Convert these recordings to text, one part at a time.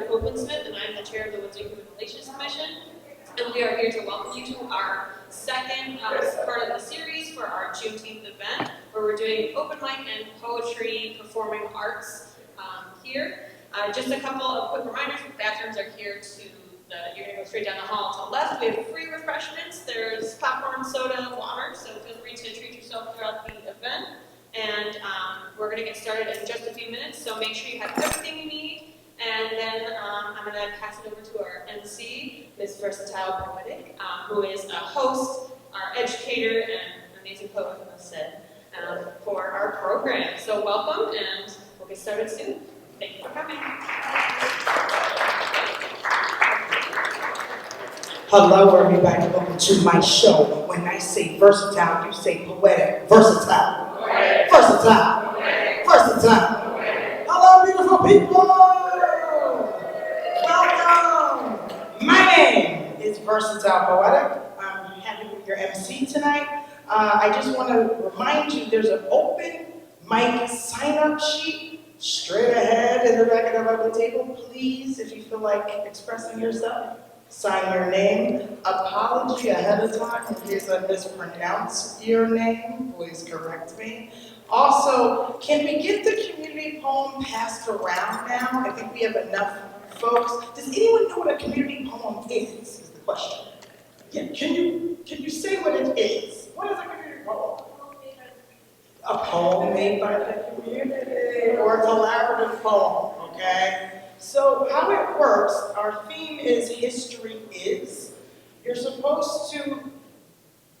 Opensmith, and I'm the chair of the Windsor Human Relations Commission. And we are here to welcome you to our second part of the series for our Juneteenth event, where we're doing open mic and poetry performing arts here. Just a couple of quick reminders: the bathrooms are here you're going to go straight down the hall to the left. We have free refreshments. There's popcorn, soda, water, so feel free to treat yourself throughout the event. And we're going to get started in just a few minutes, so make sure you have everything you need. And then I'm going to pass it over to our MC, Ms. Versatile Poetic, who is a host, our educator, and amazing poet, as I said, for our program. So welcome, and we'll get started soon. Thank you for coming. Hello, everybody. Welcome to my show. When I say versatile, you say poetic. Versatile. Poetic. Versatile. Poetic. Versatile. Poetic. Hello, beautiful people. Welcome. My name is Versatile Poetic. I'm happy to be your MC tonight. I just want to remind you there's an open mic sign-up sheet straight ahead in the back of the table. Please, if you feel like expressing yourself, sign your name. Apology ahead of time in case I mispronounce your name. Please correct me. Also, can we get the community poem passed around now? I think we have enough folks. Does anyone know what a community poem is the question. Yeah, can you say what it is? What is a community poem? A poem made by the community, or a collaborative poem, okay? So how it works, our theme is History Is. You're supposed to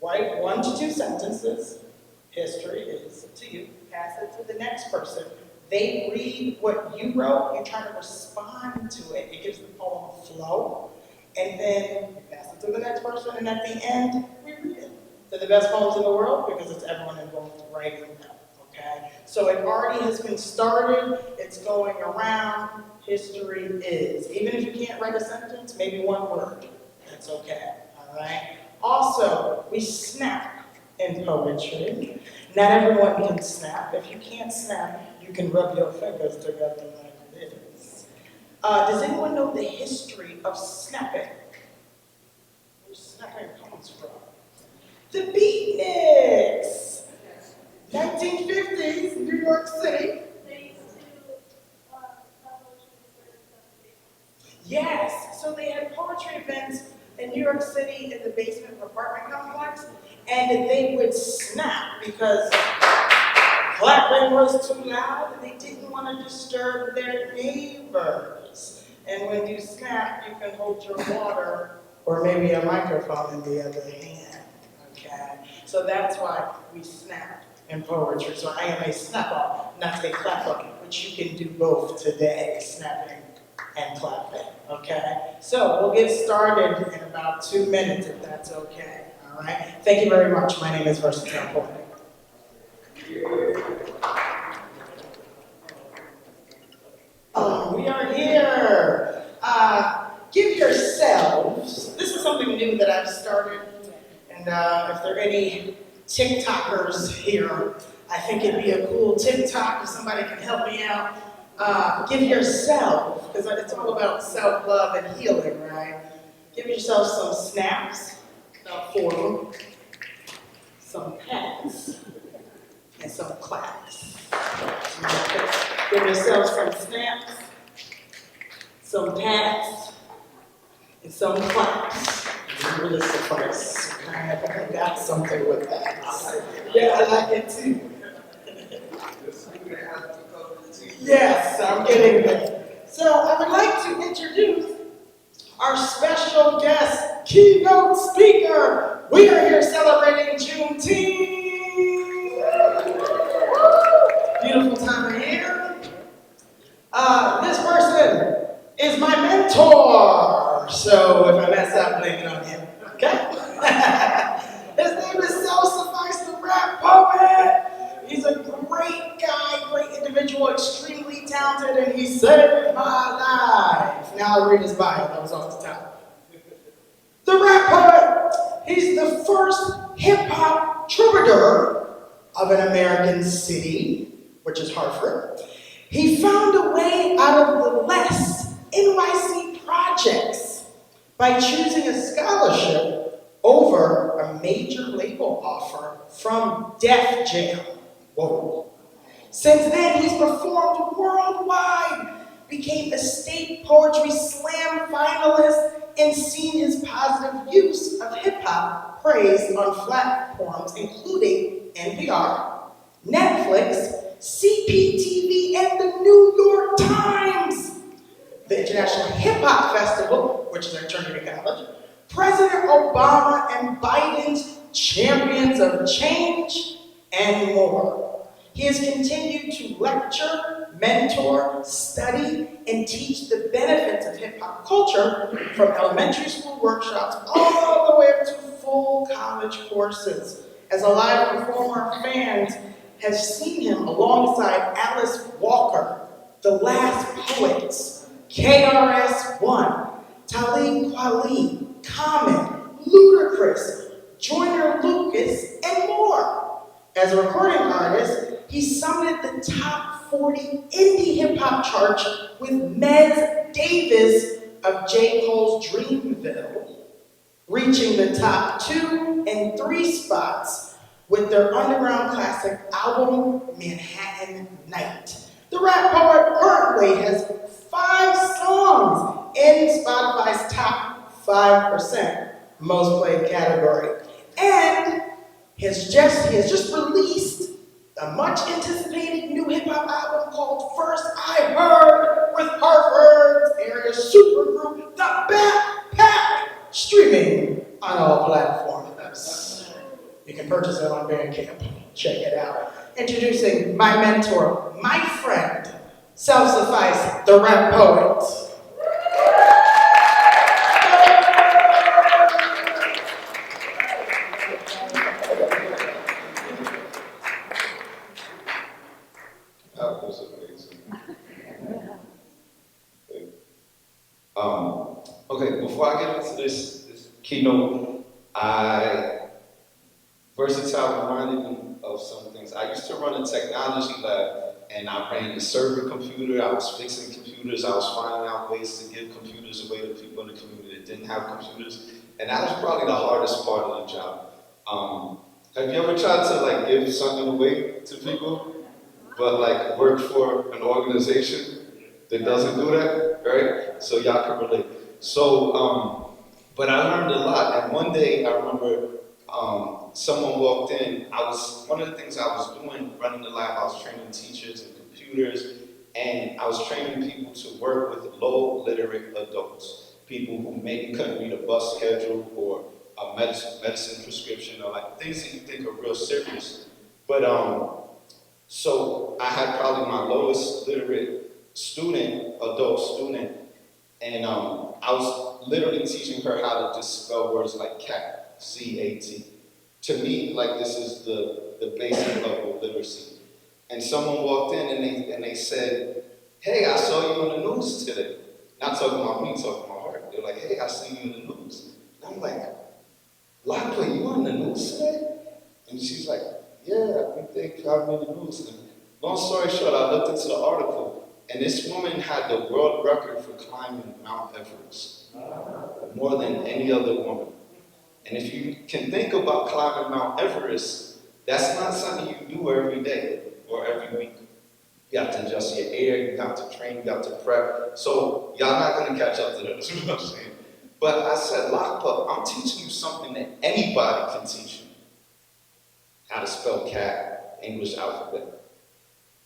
write 1 to 2 sentences, history is, to you, pass it to the next person. They read what you wrote, you try to respond to it, it gives the poem a flow, and then you pass it to the next person, and at the end, we read it. They're the best poems in the world because it's everyone involved writing them, okay? So it already has been started, it's going around. History is. Even if you can't write a sentence, maybe 1 word. That's okay, all right? Also, we snap in poetry. Not everyone can snap. If you can't snap, you can rub your fingers together like this. Does anyone know the history of snapping? Where snapping comes from? The beatniks! 1950s, New York City. Yes, so they had poetry events in New York City in the basement of an apartment complex, and they would snap because clapping was too loud and they didn't want to disturb their neighbors. And when you snap, you can hold your water or maybe a microphone in the other hand, okay? So that's why we snap in poetry. So I am a snapper, not a clapper, but you can do both today, snapping and clapping, okay? So we'll get started in about 2 minutes if that's okay, all right? Thank you very much. My name is Versatile Poetic. We are here. Give yourselves, this is something new that I've started, and if there are any TikTokers here, I think it'd be a cool TikTok if somebody can help me out. Give yourself, because it's all about self-love and healing, right? Give yourself some snaps, about 4 of them, some pats, and some claps. Give yourself some snaps, some pats, and some claps. It really suffice. I got something with that. Yeah, I like it too. Yes, I'm getting there. So I would like to introduce our special guest, keynote speaker. We are here celebrating Juneteenth. Beautiful time of year. This person is my mentor. So if I mess up, blame it on him. Okay? His name is Self-Suffice the RapOet. He's a great guy, great individual, extremely talented, and he saved my life. Now I'll read his bio, that was off the top. The RapOet, he's the first hip-hop troubadour of an American city, which is Hartford. He found a way out of the less NYC projects by choosing a scholarship over a major label offer from Def Jam. Whoa. Since then, he's performed worldwide, became a state poetry slam finalist, and seen his positive use of hip-hop praised on platforms including NPR, Netflix, CPTV, and the New York Times. The International Hip Hop Festival, which is at Trinity College, President Obama and Biden's Champions of Change, and more. He has continued to lecture, mentor, study, and teach the benefits of hip hop culture from elementary school workshops all the way up to full college courses. As a live performer, fans have seen him alongside Alice Walker, The Last Poets, KRS-One, Talib Kweli, Common, Ludacris, Joyner Lucas, and more. As a recording artist, he summited the top 40 indie hip-hop chart with Mez Davis of J. Cole's Dreamville, reaching the top 2 and 3 spots with their underground classic album, Manhattan Night. The RapOet currently has 5 songs in Spotify's top 5% most played category. And he has just released a much anticipated new hip hop album called First I Heard with Hartford's area supergroup, The Backpack, streaming on all platforms. You can purchase it on Bandcamp. Check it out. Introducing my mentor, my friend, self-suffice, the rap poet. That was amazing. Okay, before I get into this keynote, Versatile reminded me of some things. I used to run a technology lab, and I ran the server computer, I was fixing computers, I was finding out ways to give computers away to people in the community that didn't have computers, and that was probably the hardest part of the job. Have you ever tried to give something away to people, but work for an organization that doesn't do that, right? So y'all can relate. So, but I learned a lot, and one day I remember someone walked in. One of the things I was doing, running the lab, I was training teachers and computers, and I was training people to work with low literate adults, people who maybe couldn't read a bus schedule or a medicine prescription, or things that you think are real serious. But so I had probably my lowest literate adult student, and I was literally teaching her how to just spell words like cat, C-A-T. To me, this is the basic level of literacy. And someone walked in and they said, "Hey, I saw you on the news today." Not talking about me, talking about her. They're like, "Hey, I see you in the news." And I'm like, "Lapa, you on the news today?" And she's like, "Yeah, I think they got me in the news." And long story short, I looked into the article, and this woman had the world record for climbing Mount Everest, more than any other woman. And if you can think about climbing Mount Everest, that's not something you do every day or every week. You have to adjust your air, you have to train, you have to prep. So y'all not gonna catch up to that, that's what I'm saying. But I said, "Lockpup, I'm teaching you something that anybody can teach you. How to spell cat, English alphabet.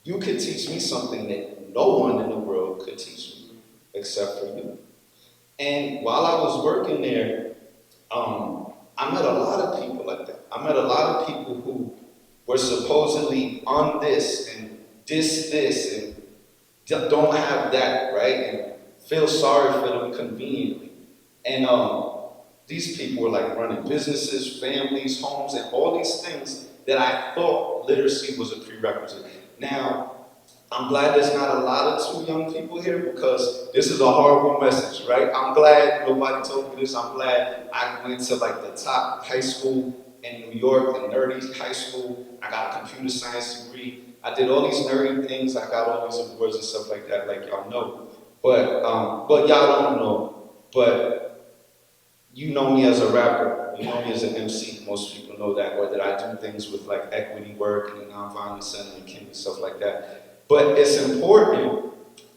You could teach me something that no one in the world could teach me, except for you." And while I was working there, I met a lot of people like that. I met a lot of people who were supposedly on this and this and don't have that, right? And feel sorry for them conveniently. And these people were running businesses, families, homes, and all these things that I thought literacy was a prerequisite. Now, I'm glad there's not a lot of too young people here, because this is a horrible message, right? I'm glad nobody told me this. I'm glad I went to the top high school in New York, the nerdy high school. I got a computer science degree. I did all these nerdy things. I got all these awards and stuff like that, like y'all know. But y'all don't know. But you know me as a rapper. You know me as an MC. Most people know that, or that I do things with like equity work and the nonviolent center and King and stuff like that. But it's important,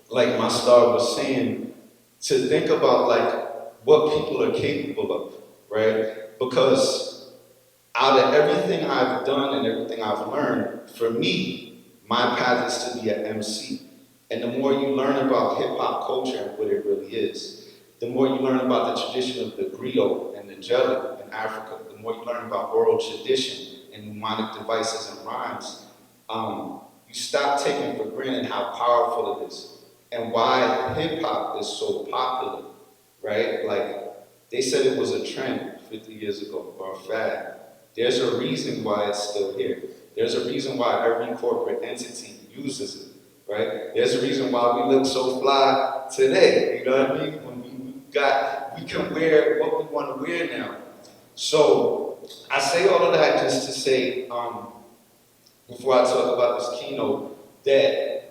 like my star was saying, to think about like what people are capable of, right? Because out of everything I've done and everything I've learned, for me, my path is to be an MC. And the more you learn about hip hop culture and what it really is, the more you learn about the tradition of the griot and the jelly in Africa, the more you learn about oral tradition and mnemonic devices and rhymes, you stop taking for granted how powerful it is and why hip hop is so popular, right? Like, they said it was a trend 50 years ago, or a fad. There's a reason why it's still here. There's a reason why every corporate entity uses it, right? There's a reason why we look so fly today, you know what I mean? When we can wear what we want to wear now. So, I say all of that just to say, before I talk about this keynote, that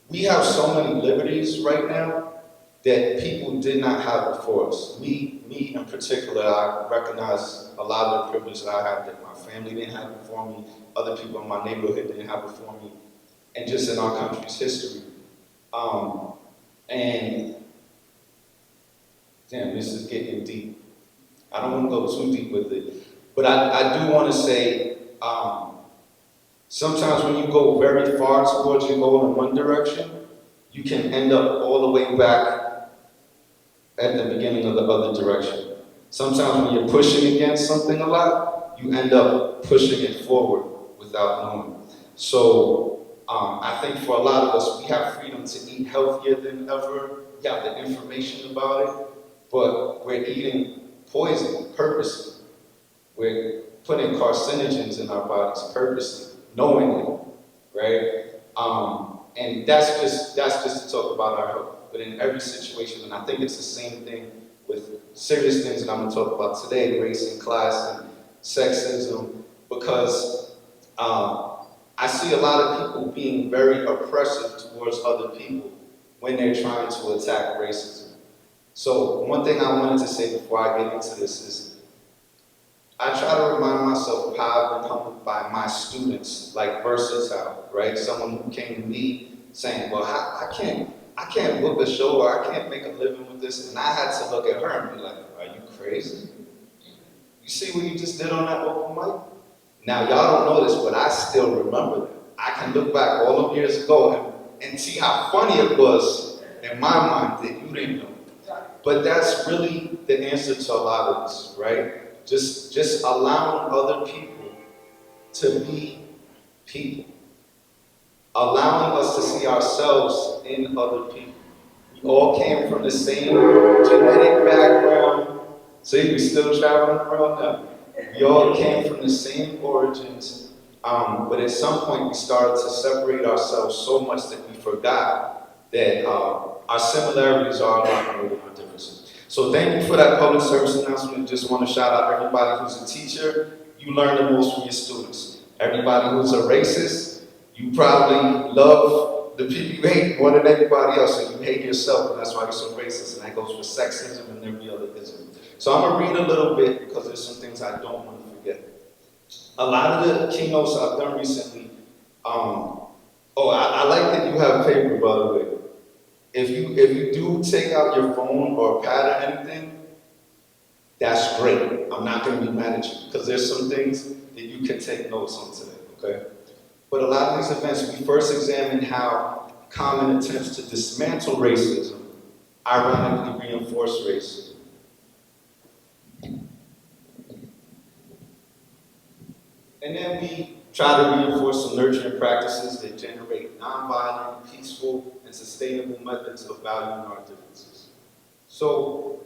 we have so many liberties right now that people did not have before us. Me in particular, I recognize a lot of the privilege that I have that my family didn't have before me, other people in my neighborhood didn't have before me, and just in our country's history. And damn, this is getting deep. I don't want to go too deep with it, but I do want to say, sometimes when you go very far towards your goal in one direction, you can end up all the way back at the beginning of the other direction. Sometimes when you're pushing against something a lot, you end up pushing it forward without knowing. So I think for a lot of us, we have freedom to eat healthier than ever. We have the information about it, but we're eating poison purposely. We're putting carcinogens in our bodies purposely, knowingly, right? And that's just to talk about our health. But in every situation, and I think it's the same thing with serious things that I'm going to talk about today, race and class and sexism, because I see a lot of people being very oppressive towards other people when they're trying to attack racism. So one thing I wanted to say before I get into this is, I try to remind myself of how I've been humbled by my students, like Versatile, right? Someone who came to me saying, well, I can't book a show or I can't make a living with this. And I had to look at her and be like, are you crazy? You see what you just did on that open mic? Now, y'all don't know this, but I still remember that. I can look back all those years ago and see how funny it was in my mind that you didn't know. But that's really the answer to a lot of this, right? Just allowing other people to be people. Allowing us to see ourselves in other people. We all came from the same genetic background. See, we still traveling around now. We all came from the same origins, but at some point we started to separate ourselves so much that we forgot that our similarities are a lot more than our differences. So thank you for that public service announcement. Just want to shout out everybody who's a teacher. You learn the most from your students. Everybody who's a racist, you probably love the people you hate more than anybody else, and you hate yourself, and that's why you're so racist, and that goes for sexism and every other ism. So I'm going to read a little bit because there's some things I don't want to forget. A lot of the keynotes I've done recently, I like that you have paper, by the way. If you do take out your phone or pad or anything, that's great. I'm not going to be mad at you because there's some things that you can take notes on today, okay? But a lot of these events, we first examined how common attempts to dismantle racism ironically reinforce racism. And then we try to reinforce some nurturing practices that generate nonviolent, peaceful, and sustainable methods of valuing our differences. So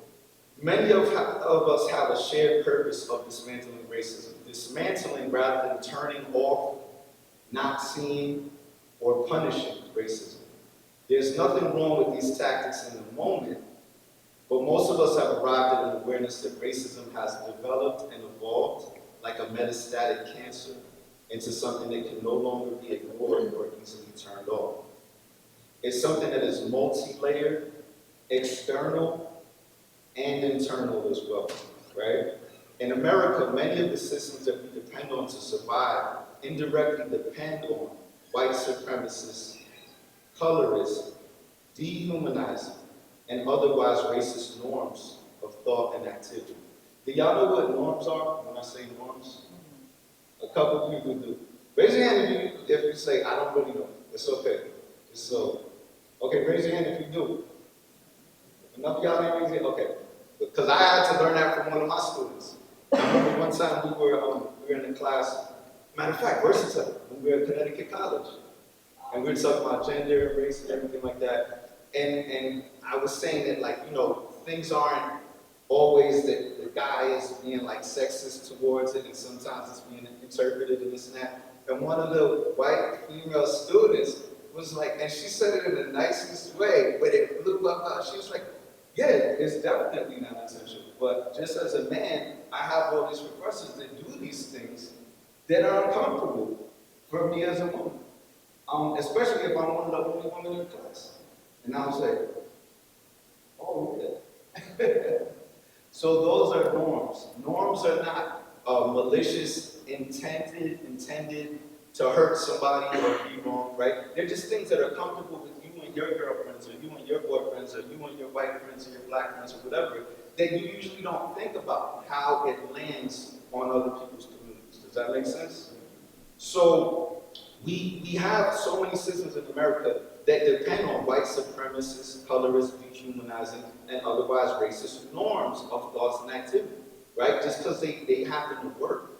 many of us have a shared purpose of dismantling racism. Dismantling rather than turning off, not seeing, or punishing racism. There's nothing wrong with these tactics in the moment, but most of us have arrived at an awareness that racism has developed and evolved like a metastatic cancer into something that can no longer be ignored or easily turned off. It's something that is multi-layered external and internal as well, right? In America, many of the systems that we depend on to survive indirectly depend on white supremacists, colorists, dehumanizing, and otherwise racist norms of thought and activity. Do y'all know what norms are when I say norms? A couple people do. Raise your hand if you say, I don't really know. It's okay. It's so. Okay, raise your hand if you do. Enough of y'all didn't raise your hand? Okay. Because I had to learn that from one of my students. I remember one time we were in a class, matter of fact, versatile, when we were at Connecticut College. And we were talking about gender and race and everything like that. And I was saying that, like, you know, things aren't always that the guy is being like sexist towards it, and sometimes it's being interpreted and this and that. And one of the white female students was like, and she said it in the nicest way, but it blew up out. She was like, yeah, it's definitely not intentional. But just as a man, I have all these professors that do these things that are uncomfortable for me as a woman. Especially if I'm one of the only women in the class. And I was like, oh yeah. So those are norms. Norms are not malicious, intended to hurt somebody or be wrong, right? They're just things that are comfortable with you and your girlfriends, or you and your boyfriends, or you and your white friends, or your black friends, or whatever, that you usually don't think about how it lands on other people's communities. Does that make sense? So we have so many systems in America that depend on white supremacists, colorists, dehumanizing, and otherwise racist norms of thoughts and activity, right? Just because they happen to work.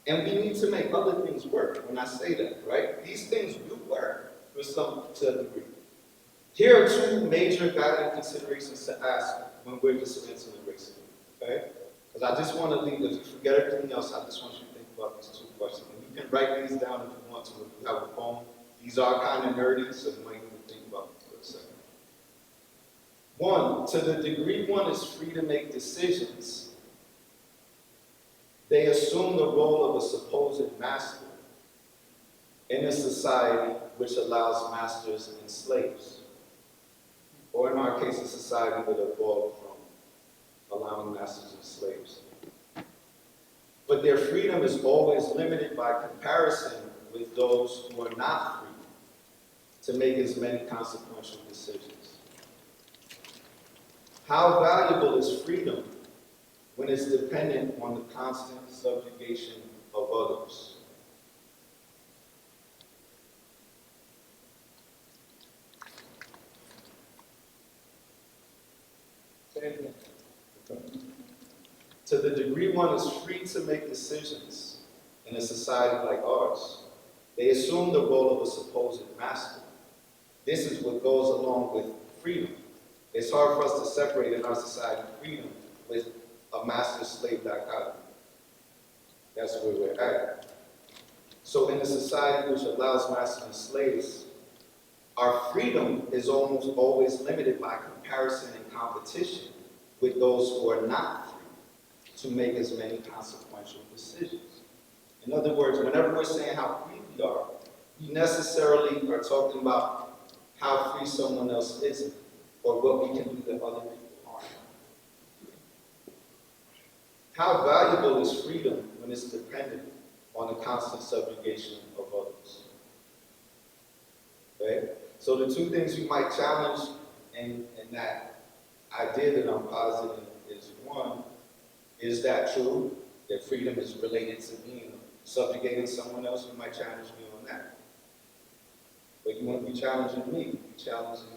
And we need to make other things work when I say that, right? These things do work to a degree. Here are two major guiding considerations to ask when we're dismantling racism, okay? Because I just want to leave, if you forget everything else, I just want you to think about these two questions. And you can write these down if you want to, if you have a phone. These are kind of nerdy, so you might need to think about them for a second. One, to the degree one is free to make decisions, they assume the role of a supposed master in a society which allows masters and slaves. Or in our case, a society that evolved from allowing masters and slaves. But their freedom is always limited by comparison with those who are not free to make as many consequential decisions. How valuable is freedom when it's dependent on the constant subjugation of others? To the degree one is free to make decisions in a society like ours, they assume the role of a supposed master. This is what goes along with freedom. It's hard for us to separate in our society freedom with a master-slave dichotomy. That's where we're at. So in a society which allows masters and slaves, our freedom is almost always limited by comparison and competition with those who are not free to make as many consequential decisions. In other words, whenever we're saying how free we are, we necessarily are talking about how free someone else isn't, or what we can do that other people aren't. How valuable is freedom when it's dependent on the constant subjugation of others? Okay? So the two things you might challenge in that idea that I'm positing is, one, is that true? That freedom is related to being subjugating someone else? You might challenge me on that. But you won't be challenging me, you'll be challenging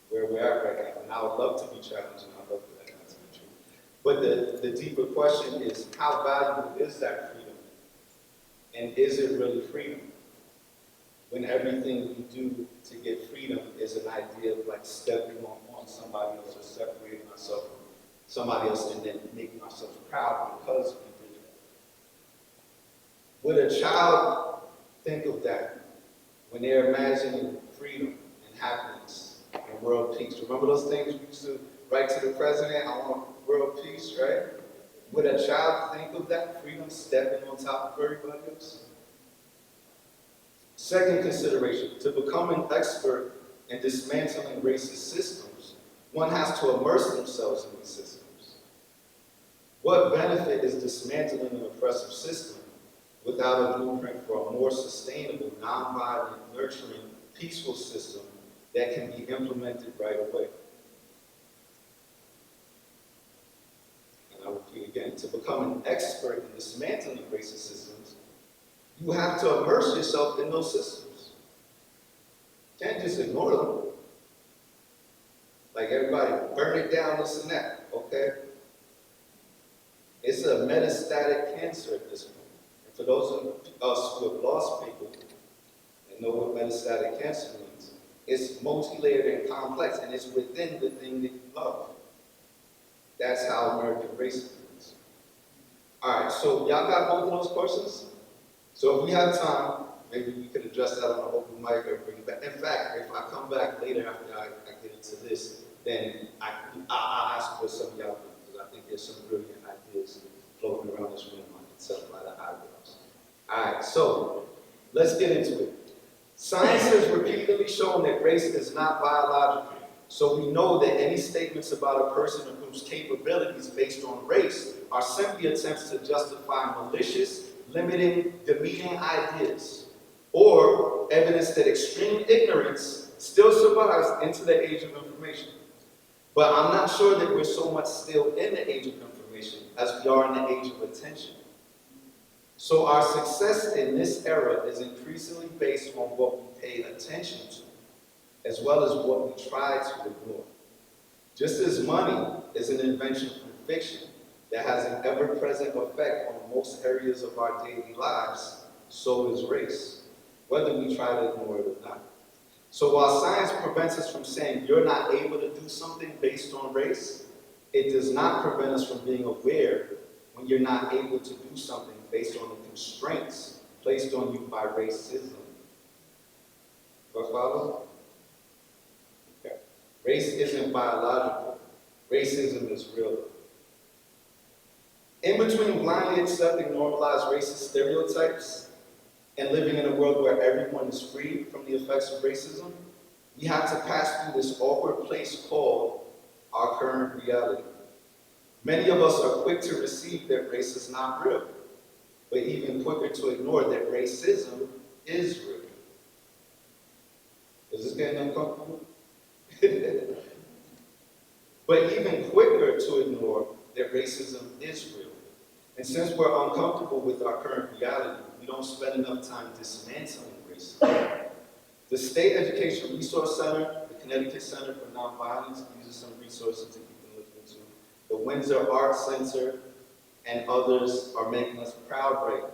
where we're at right now. And I would love to be challenged, and I'd love for that not to be true. But the deeper question is, how valuable is that freedom? And is it really freedom? When everything we do to get freedom is an idea of like stepping on somebody else or separating ourselves from somebody else and then making ourselves proud because we did that. Would a child think of that when they're imagining freedom and happiness and world peace? Remember those things we used to write to the president, I want world peace, right? Would a child think of that freedom stepping on top of everybody else? Second consideration, to become an expert and dismantling racist systems, one has to immerse themselves in these systems. What benefit is dismantling an oppressive system without a blueprint for a more sustainable, nonviolent, nurturing, peaceful system that can be implemented right away? And I'll repeat again, to become an expert in dismantling racist systems, you have to immerse yourself in those systems. You can't just ignore them. Like everybody, burn it down, this and that, okay? It's a metastatic cancer at this point. And for those of us who have lost people and know what metastatic cancer means, it's multi-layered and complex, and it's within the thing that you love. That's how American racism is. All right, so y'all got both of those questions? So if we have time, maybe we could address that on an open mic or bring it back. In fact, if I come back later after I get into this, then I'll ask for some of y'all, because I think there's some brilliant ideas floating around this room. I can tell by the eyebrows. All right, so let's get into it. Science has repeatedly shown that race is not biological. So we know that any statements about a person or group's capabilities based on race are simply attempts to justify malicious, limiting, demeaning ideas, or evidence that extreme ignorance still survives into the age of information. But I'm not sure that we're so much still in the age of information as we are in the age of attention. So our success in this era is increasingly based on what we pay attention to, as well as what we try to ignore. Just as money is an invention from fiction that has an ever-present effect on most areas of our daily lives, so is race, whether we try to ignore it or not. So while science prevents us from saying you're not able to do something based on race, it does not prevent us from being aware when you're not able to do something based on the constraints placed on you by racism. Follow? Okay. Race isn't biological. Racism is real. In between blindly accepting normalized racist stereotypes and living in a world where everyone is free from the effects of racism, we have to pass through this awkward place called our current reality. Many of us are quick to receive that race is not real, but even quicker to ignore that racism is real. Is this getting uncomfortable? But even quicker to ignore that racism is real. And since we're uncomfortable with our current reality, we don't spend enough time dismantling racism. The State Education Resource Center, the Connecticut Center for Nonviolence, these are some resources that you can look into. The Windsor Arts Center and others are making us proud right now.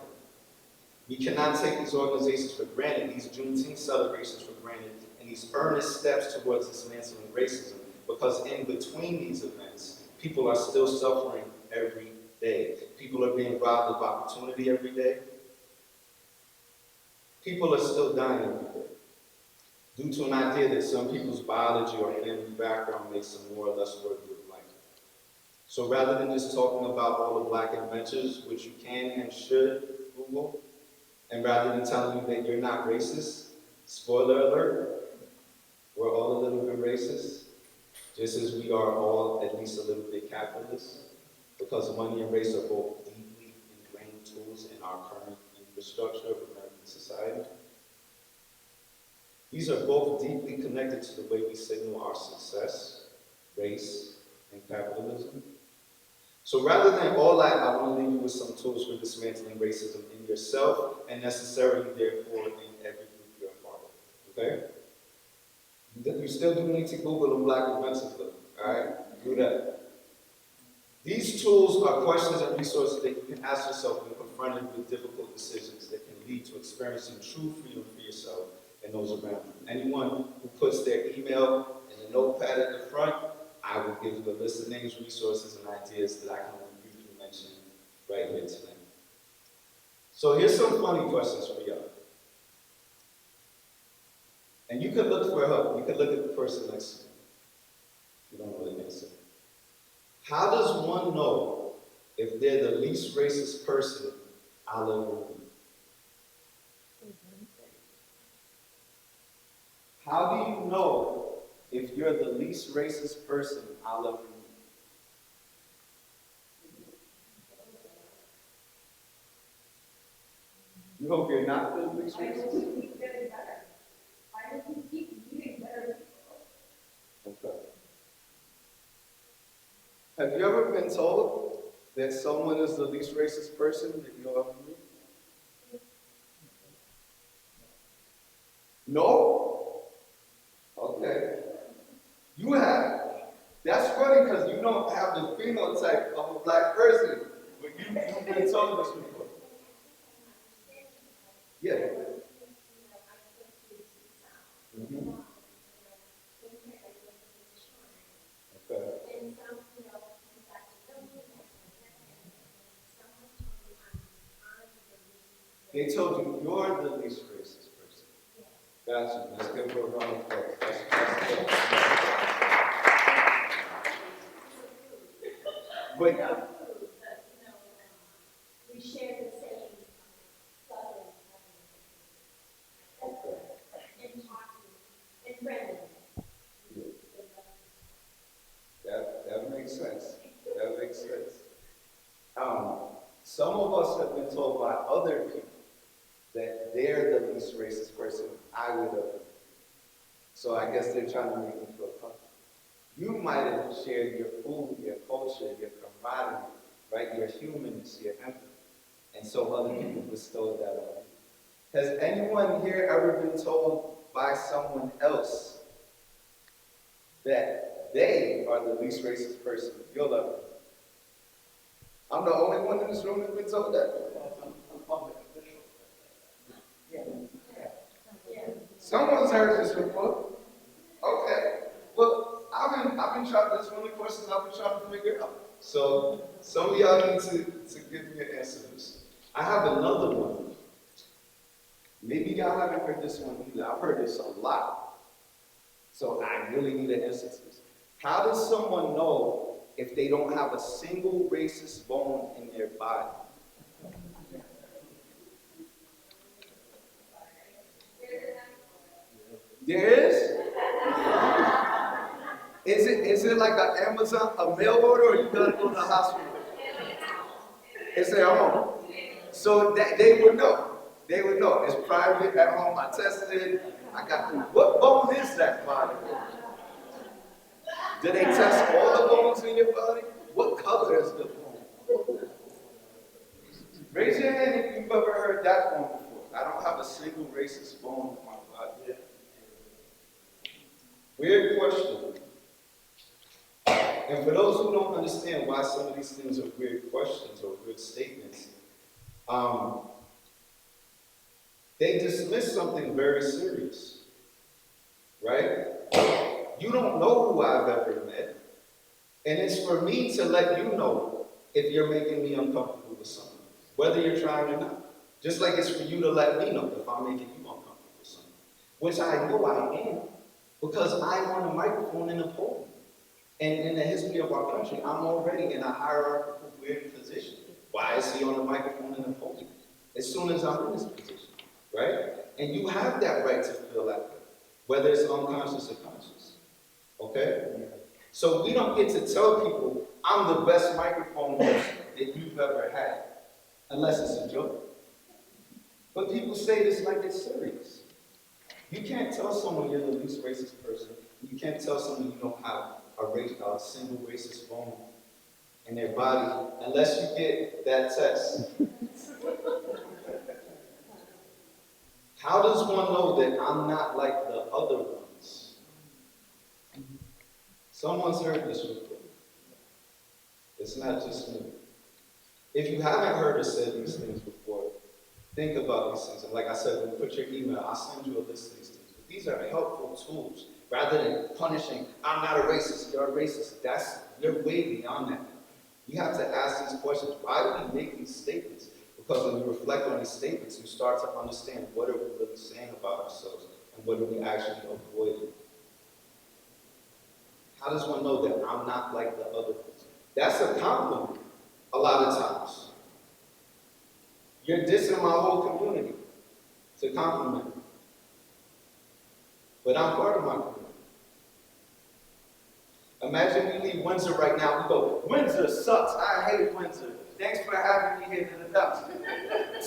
We cannot take these organizations for granted, these Juneteenth celebrations for granted, and these earnest steps towards dismantling racism, because in between these events, people are still suffering every day. People are being robbed of opportunity every day. People are still dying every day due to an idea that some people's biology or family background makes them more or less worthy of life. So rather than just talking about all the black inventors, which you can and should Google, and rather than telling you that you're not racist, spoiler alert, we're all a little bit racist, just as we are all at least a little bit capitalist, because money and race are both deeply ingrained tools in our current infrastructure of American society. These are both deeply connected to the way we signal our success, race, and capitalism. So rather than all that, I want to leave you with some tools for dismantling racism in yourself and necessarily, therefore, in every group you're a part of. Okay? You still do need to Google the black inventors, though. All right? Do that. These tools are questions and resources that you can ask yourself when confronted with difficult decisions that can lead to experiencing true freedom for yourself and those around you. Anyone who puts their email in the notepad at the front, I will give you a list of names, resources, and ideas that I can only briefly mention right here tonight. So here's some funny questions for y'all. And you can look for help. You can look at the person next to you. You don't know the answer. How does one know if they're the least racist person I'll ever meet? How do you know if you're the least racist person I'll ever meet? You hope you're not the least racist? I hope we keep getting better. I hope we keep meeting better people. Okay. Have you ever been told that someone is the least racist person that you'll ever meet? No? Okay. You have. That's funny because you don't have the phenotype of a black person, but you've been told this before. Yeah. Mm-hmm. Okay. They told you you're the least racist person. Gotcha. Let's give her a round of applause. That's good. But We share the same southern and talking and friendly. that makes sense. That makes sense. Some of us have been told by other people that they're the least racist person I would ever meet. So I guess they're trying to make me feel comfortable. You might have shared your food, your culture, your camaraderie, right? Your humanness, your empathy. And so other people bestowed that on you. Has anyone here ever been told by someone else that they are the least racist person you'll ever meet? I'm the only one in this room that's been told that. Someone's heard this before. Okay. Well, I've been trying. That's one of the questions I've been trying to figure out. So some of y'all need to give me an answer to this. I have another one. Maybe y'all haven't heard this one either. I've heard this a lot. So I really need an answer to this. How does someone know if they don't have a single racist bone in their body? There is? Is it like an Amazon, a mail order, or you gotta go to the hospital? It's at home. So that they would know. They would know. It's private at home. I tested. I got through. What bone is that body? Do they test all the bones in your body? What color is the bone? Raise your hand if you've ever heard that one before. I don't have a single racist bone in my body. Weird question. And for those who don't understand why some of these things are weird questions or weird statements, they dismiss something very serious, right? You don't know who I've ever met, and it's for me to let you know if you're making me uncomfortable with something, whether you're trying or not. Just like it's for you to let me know if I'm making you uncomfortable with something, which I know I am, because I'm on a microphone in a podium. And in the history of our country, I'm already in a hierarchical, weird position. Why is he on the microphone in the podium? As soon as I'm in this position, right? And you have that right to feel that way, whether it's unconscious or conscious, okay? So we don't get to tell people, I'm the best microphone host that you've ever had, unless it's a joke. But people say this like it's serious. You can't tell someone you're the least racist person. You can't tell someone you don't have a single racist bone in their body unless you get that test. How does one know that I'm not like the other ones? Someone's heard this before. It's not just me. If you haven't heard or said these things before, think about these things. And like I said, when you put your email, I'll send you a list of these things. But these are helpful tools. Rather than punishing, I'm not a racist, you're a racist. You're way beyond that. You have to ask these questions. Why do we make these statements? Because when you reflect on these statements, you start to understand what are we really saying about ourselves and what are we actually avoiding. How does one know that I'm not like the other person? That's a compliment a lot of times. You're dissing my whole community to compliment me. but I'm part of my community. Imagine we leave Windsor right now, we go, Windsor sucks, I hate Windsor. Thanks for having me here to the house.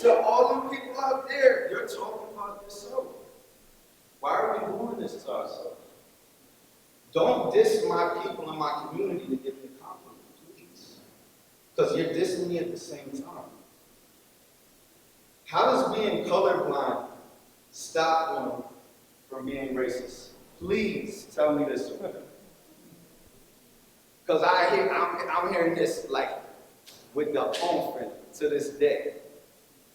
To all the people out there, you're talking about yourself. Why are we doing this to ourselves? Don't diss my people in my community to give me a compliment, please. Because you're dissing me at the same time. How does being colorblind stop one from being racist? Please tell me this one. Because I'm hearing this like with the oomph to this day.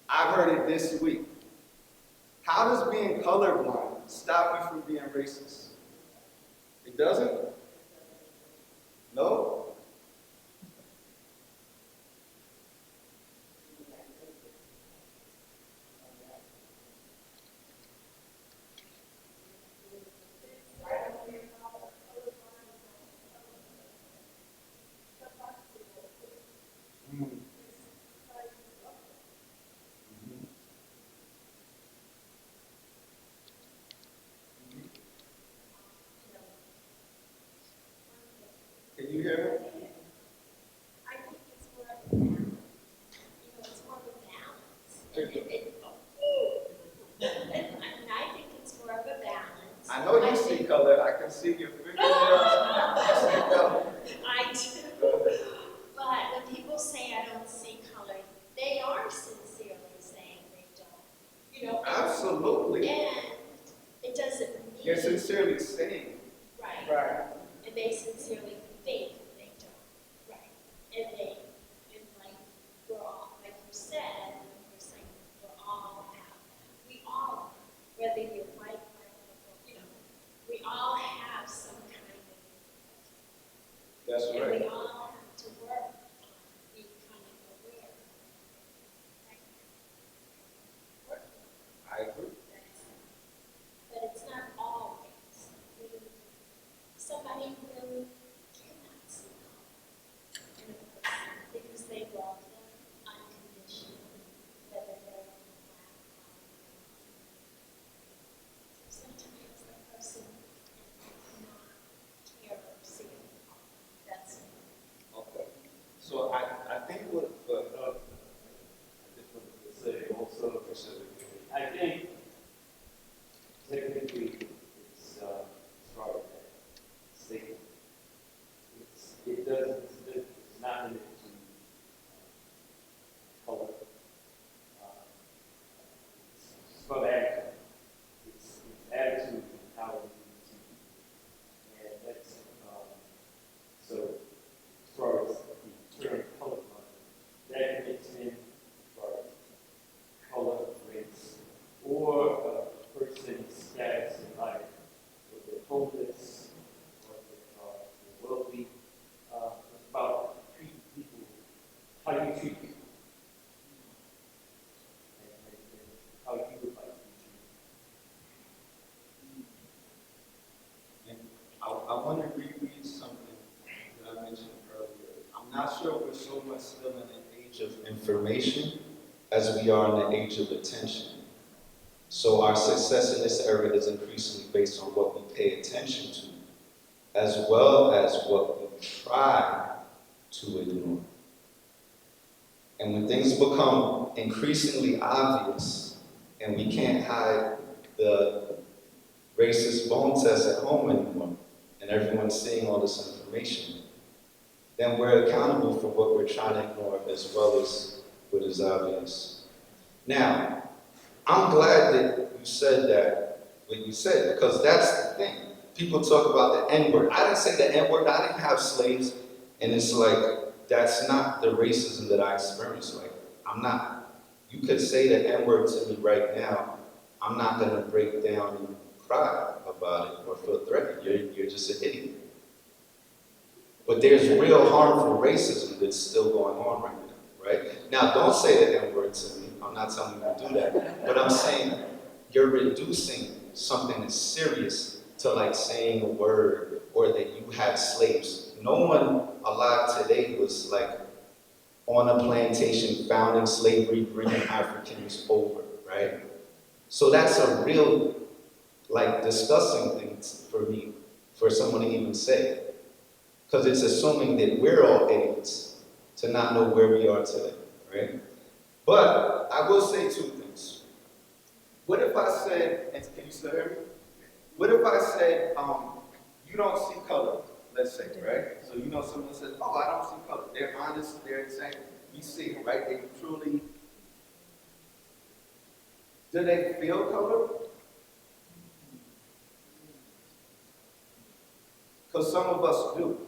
I've heard it this week. How does being colorblind stop you from being racist? It doesn't? No? Can you hear me? I think it's more of a balance. It's more of a balance. And I think it's more of a balance. I know you see color. I can see your fingernails. You see color. I do. But when people say I don't see color, they are sincerely saying they don't. Absolutely. And it doesn't mean. You're sincerely saying. Right. Right. And they sincerely think they don't. Right. And like we're all, like you said, you're saying we all, whether you're white, we all have some kind of, That's and right. we all have to work on becoming aware. I agree. But it's not always. Somebody who cannot see color in a person because they love them unconditionally, whether they're a black or so sometimes the person cannot care or see it. That's it. Okay. So I think what I just wanted to say also, I think technically it's started at state. It's not limited to color. It's from attitude. It's attitude and how we see people. And that's so as far as the term colorblind, that gets in as far as color, race, or a person's status in life, whether they're homeless, or they're wealthy. It's about treating people, how you treat people, and how you would like to be treated. And I want to reread something that I mentioned earlier. I'm not sure we're so much still in an age of information as we are in the age of attention. So our success in this area is increasingly based on what we pay attention to, as well as what we try to ignore. And when things become increasingly obvious and we can't hide the racist bone test at home anymore, and everyone's seeing all this information, then we're accountable for what we're trying to ignore as well as what is obvious. Now, I'm glad that you said that, what you said, because that's the thing. People talk about the N-word. I didn't say the N-word, I didn't have slaves, and it's like, that's not the racism that I experienced. Like, you could say the N-word to me right now, I'm not gonna break down and cry about it or feel threatened. You're just an idiot. But there's real harmful racism that's still going on right now, right? Now, don't say the N-word to me. I'm not telling you to do that. But I'm saying you're reducing something that's serious to like saying a word or that you had slaves. No one alive today was like on a plantation founding slavery, bringing Africans over, right? So that's a real like discussing things for me, for someone to even say. Because it's assuming that we're all idiots to not know where we are today, right? But I will say two things. What if I said, and can you still hear me? What if I said, you don't see color, let's say, right? So you know someone says, oh, I don't see color. They're honest, they're saying, we see, right? They truly, do they feel color? Because some of us do.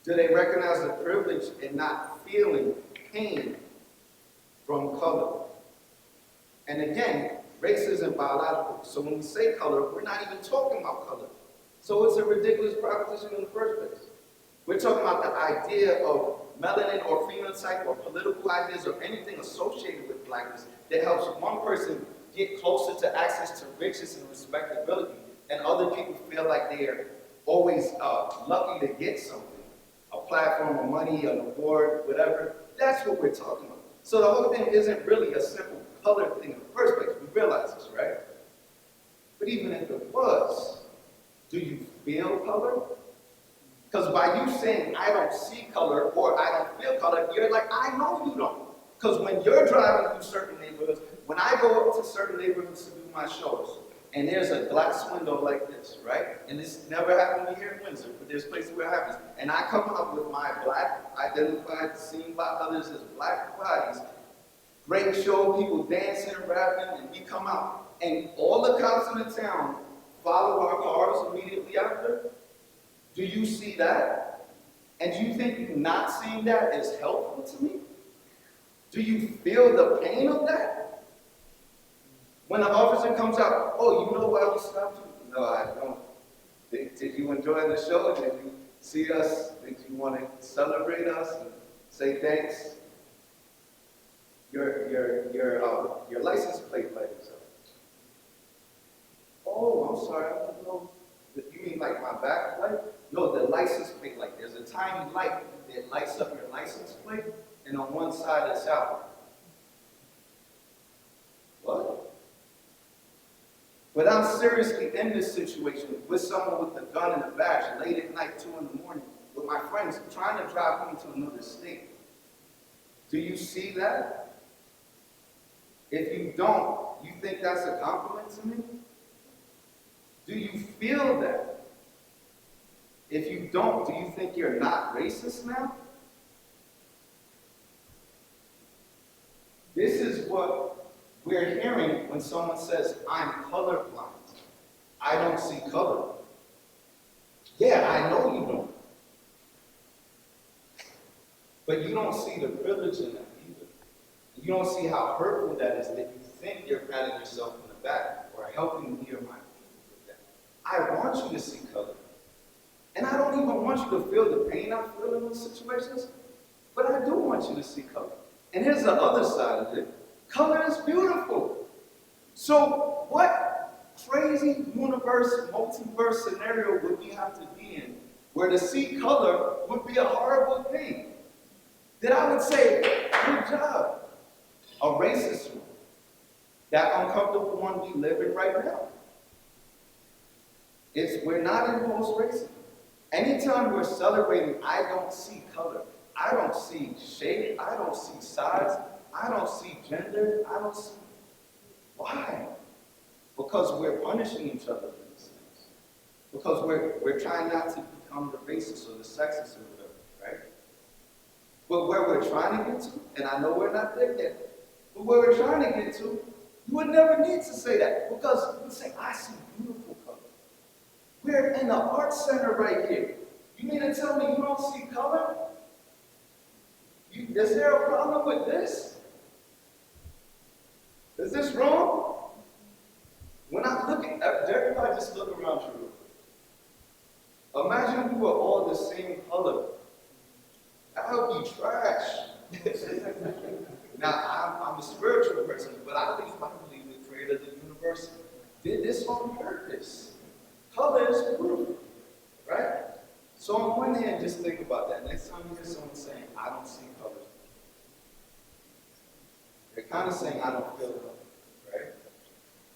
Do they recognize the privilege in not feeling pain from color? And again, race isn't biological. So when we say color, we're not even talking about color. So it's a ridiculous proposition in the first place. We're talking about the idea of melanin or phenotype or political ideas or anything associated with blackness that helps one person get closer to access to riches and respectability, and other people feel like they're always lucky to get something, a platform of money, an award, whatever. That's what we're talking about. So the whole thing isn't really a simple color thing in the first place. We realize this, right? But even if it was, do you feel color? Because by you saying, I don't see color or I don't feel color, you're like, I know you don't. Because when you're driving through certain neighborhoods, when I go up to certain neighborhoods to do my shows, and there's a glass window like this, right? And this never happened to me here in Windsor, but there's places where it happens. And I come up with my black, identified, seen by others as black bodies, great show, people dancing, rapping, and we come out. And all the cops in the town follow our cars immediately after. Do you see that? And do you think not seeing that is helpful to me? Do you feel the pain of that? When the officer comes out, oh, you know why we stopped you? No, I don't. Did you enjoy the show? Did you see us? Did you want to celebrate us and say thanks? Your license plate lights up. Oh, I'm sorry, I don't know. You mean like my back light? No, the license plate light. There's a tiny light that lights up your license plate, and on one side it's out. What? But I'm seriously in this situation with someone with a gun and a badge late at night, 2 in the morning, with my friends trying to drive home to another state. Do you see that? If you don't, you think that's a compliment to me? Do you feel that? If you don't, do you think you're not racist now? This is what we're hearing when someone says, I'm colorblind. I don't see color. Yeah, I know you don't. But you don't see the privilege in that either. You don't see how hurtful that is that you think you're patting yourself on the back or helping me or my people with that. I want you to see color. And I don't even want you to feel the pain I feel in those situations, but I do want you to see color. And here's the other side of it. Color is beautiful. So what crazy universe, multiverse scenario would we have to be in where to see color would be a horrible thing? That I would say, good job. A racist one. That uncomfortable one we live in right now. We're not in post-racism. Anytime we're celebrating, I don't see color. I don't see shape. I don't see size. I don't see gender. I don't see. Why? Because we're punishing each other for these things. Because we're trying not to become the racist or the sexist or whatever, right? But where we're trying to get to, and I know we're not there yet, but where we're trying to get to, you would never need to say that. Because you would say, I see beautiful color. We're in the art center right here. You mean to tell me you don't see color? Is there a problem with this? Is this wrong? When I look at everybody, just look around you. Imagine we were all the same color. That would be trash. Now, I'm a spiritual person, but I believe the creator of the universe did this on purpose. Color is beautiful, right? So on one hand, just think about that. Next time you hear someone saying, I don't see color, they're kind of saying, I don't feel color, right?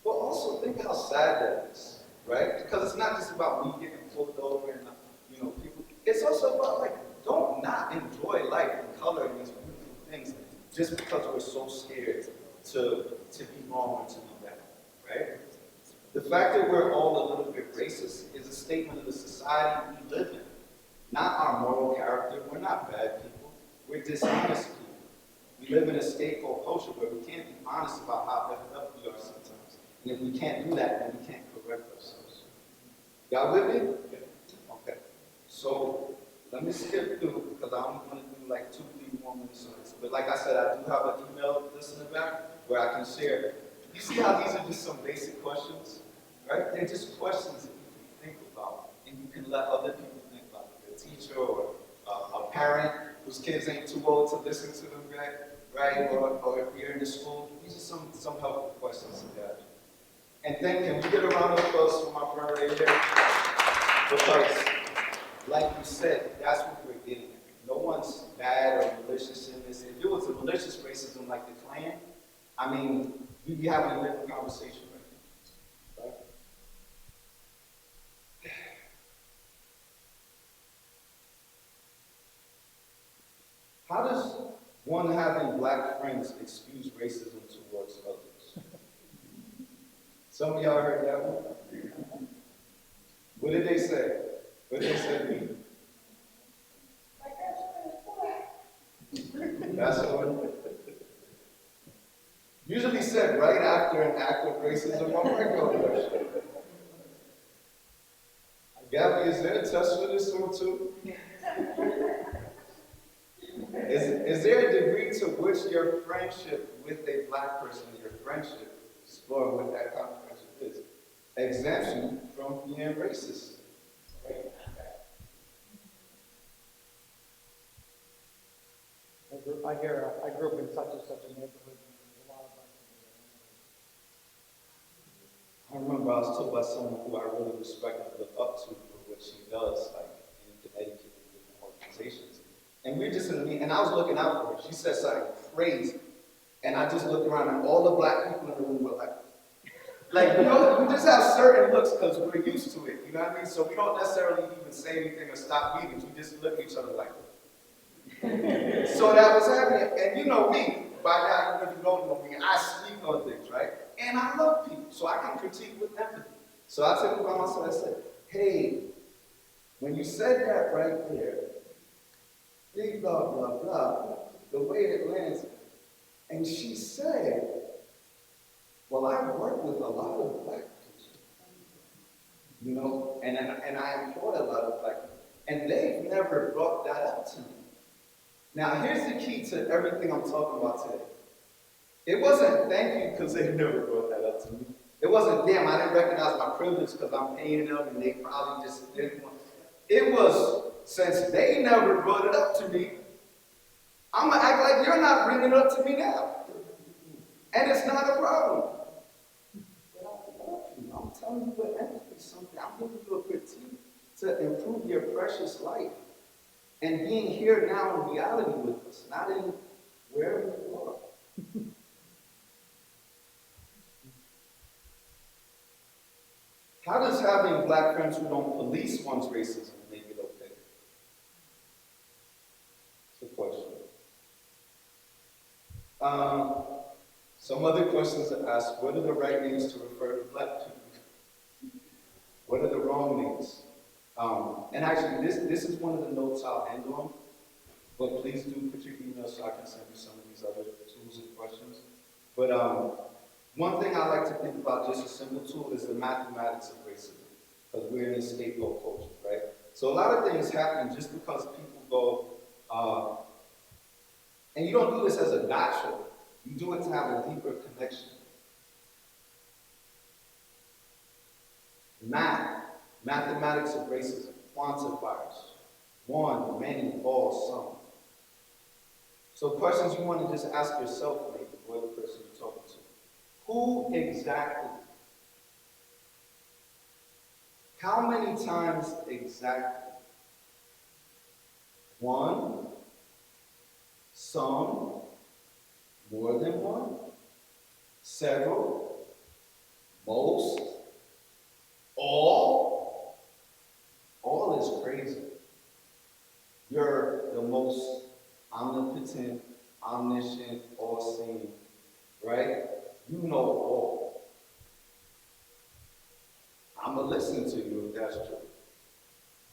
But also think how sad that is, right? Because it's not just about me getting pulled over and, people. It's also about, like, don't not enjoy life and color and these beautiful things just because we're so scared to be wrong or to be bad, right? The fact that we're all a little bit racist is a statement of the society we live in, not our moral character. We're not bad people. We're dishonest people. We live in a scapegoat culture where we can't be honest about how effed up we are sometimes. And if we can't do that, then we can't correct ourselves. Y'all with me? Okay. So let me skip through because I only want to do like 2-3 more minutes on this. But like I said, I do have an email list in the back where I can share. You see how these are just some basic questions, right? They're just questions that you can think about, and you can let other people think about it. A teacher or a parent whose kids ain't too old to listen to them, right? Or if you're in the school, these are some helpful questions to have. And then can we get a round of applause for my friend right here? Because, like you said, that's what we're getting at. No one's bad or malicious in this. If it was a malicious racism like the Klan, I mean, we'd be having a different conversation right now. Right? How does one having black friends excuse racism towards others? Some of y'all heard that one? What did they say? What did they say to me? That's what usually said right after an act of racism. I'm like, oh, Gabby, is there a test for this one too? Is there a degree to which your friendship with a black person, your friendship, or what that kind of friendship is, exempts you from being racist? Right? I grew up in such and such a neighborhood. A lot of black people. I remember I was told by someone who I really respect and look up to for what she does, like in Connecticut and different organizations. And we were just in the meeting, and I was looking out for her. She said something crazy. And I just looked around, and all the black people in the room were like, we just have certain looks because we're used to it, you know what I mean? So we don't necessarily even say anything or stop meetings. We just look at each other like, so that was happening. And you know me, by now, even if you don't know me, I speak on things, right? And I love people, so I can critique with empathy. So I took it by myself and I said, hey, when you said that right there, blah, blah, blah, the way it lands. And she said, well, I work with a lot of black people, and I employ a lot of black people, and they've never brought that up to me. Now, here's the key to everything I'm talking about today. It wasn't thank you because they never brought that up to me. It wasn't, damn, I didn't recognize my privilege because I'm paying them and they probably just didn't want. It was, since they never brought it up to me, I'm going to act like you're not bringing it up to me now. And it's not a problem. But I love you. I'm telling you with empathy something. I'm giving you a critique to improve your precious life. And being here now in reality with us, not in wherever you are. How does having black friends who don't police one's racism make it okay? It's a question. Some other questions to ask: what are the right names to refer to black people? What are the wrong names? And actually, this is one of the notes I'll end on, but please do put your email so I can send you some of these other tools and questions. But one thing I like to think about, just a simple tool, is the mathematics of racism, because we're in a scapegoat culture, right? So a lot of things happen just because people go, and you don't do this as a gotcha, you do it to have a deeper connection. Mathematics of racism, quantifiers, one, many, all, some. So questions you want to just ask yourself, maybe, or the person you're talking to. Who exactly? How many times exactly? One, some, more than one, several, most, all is crazy. You're the most omnipotent, omniscient, all-seeing, right? You know all. I'm gonna listen to you if that's true.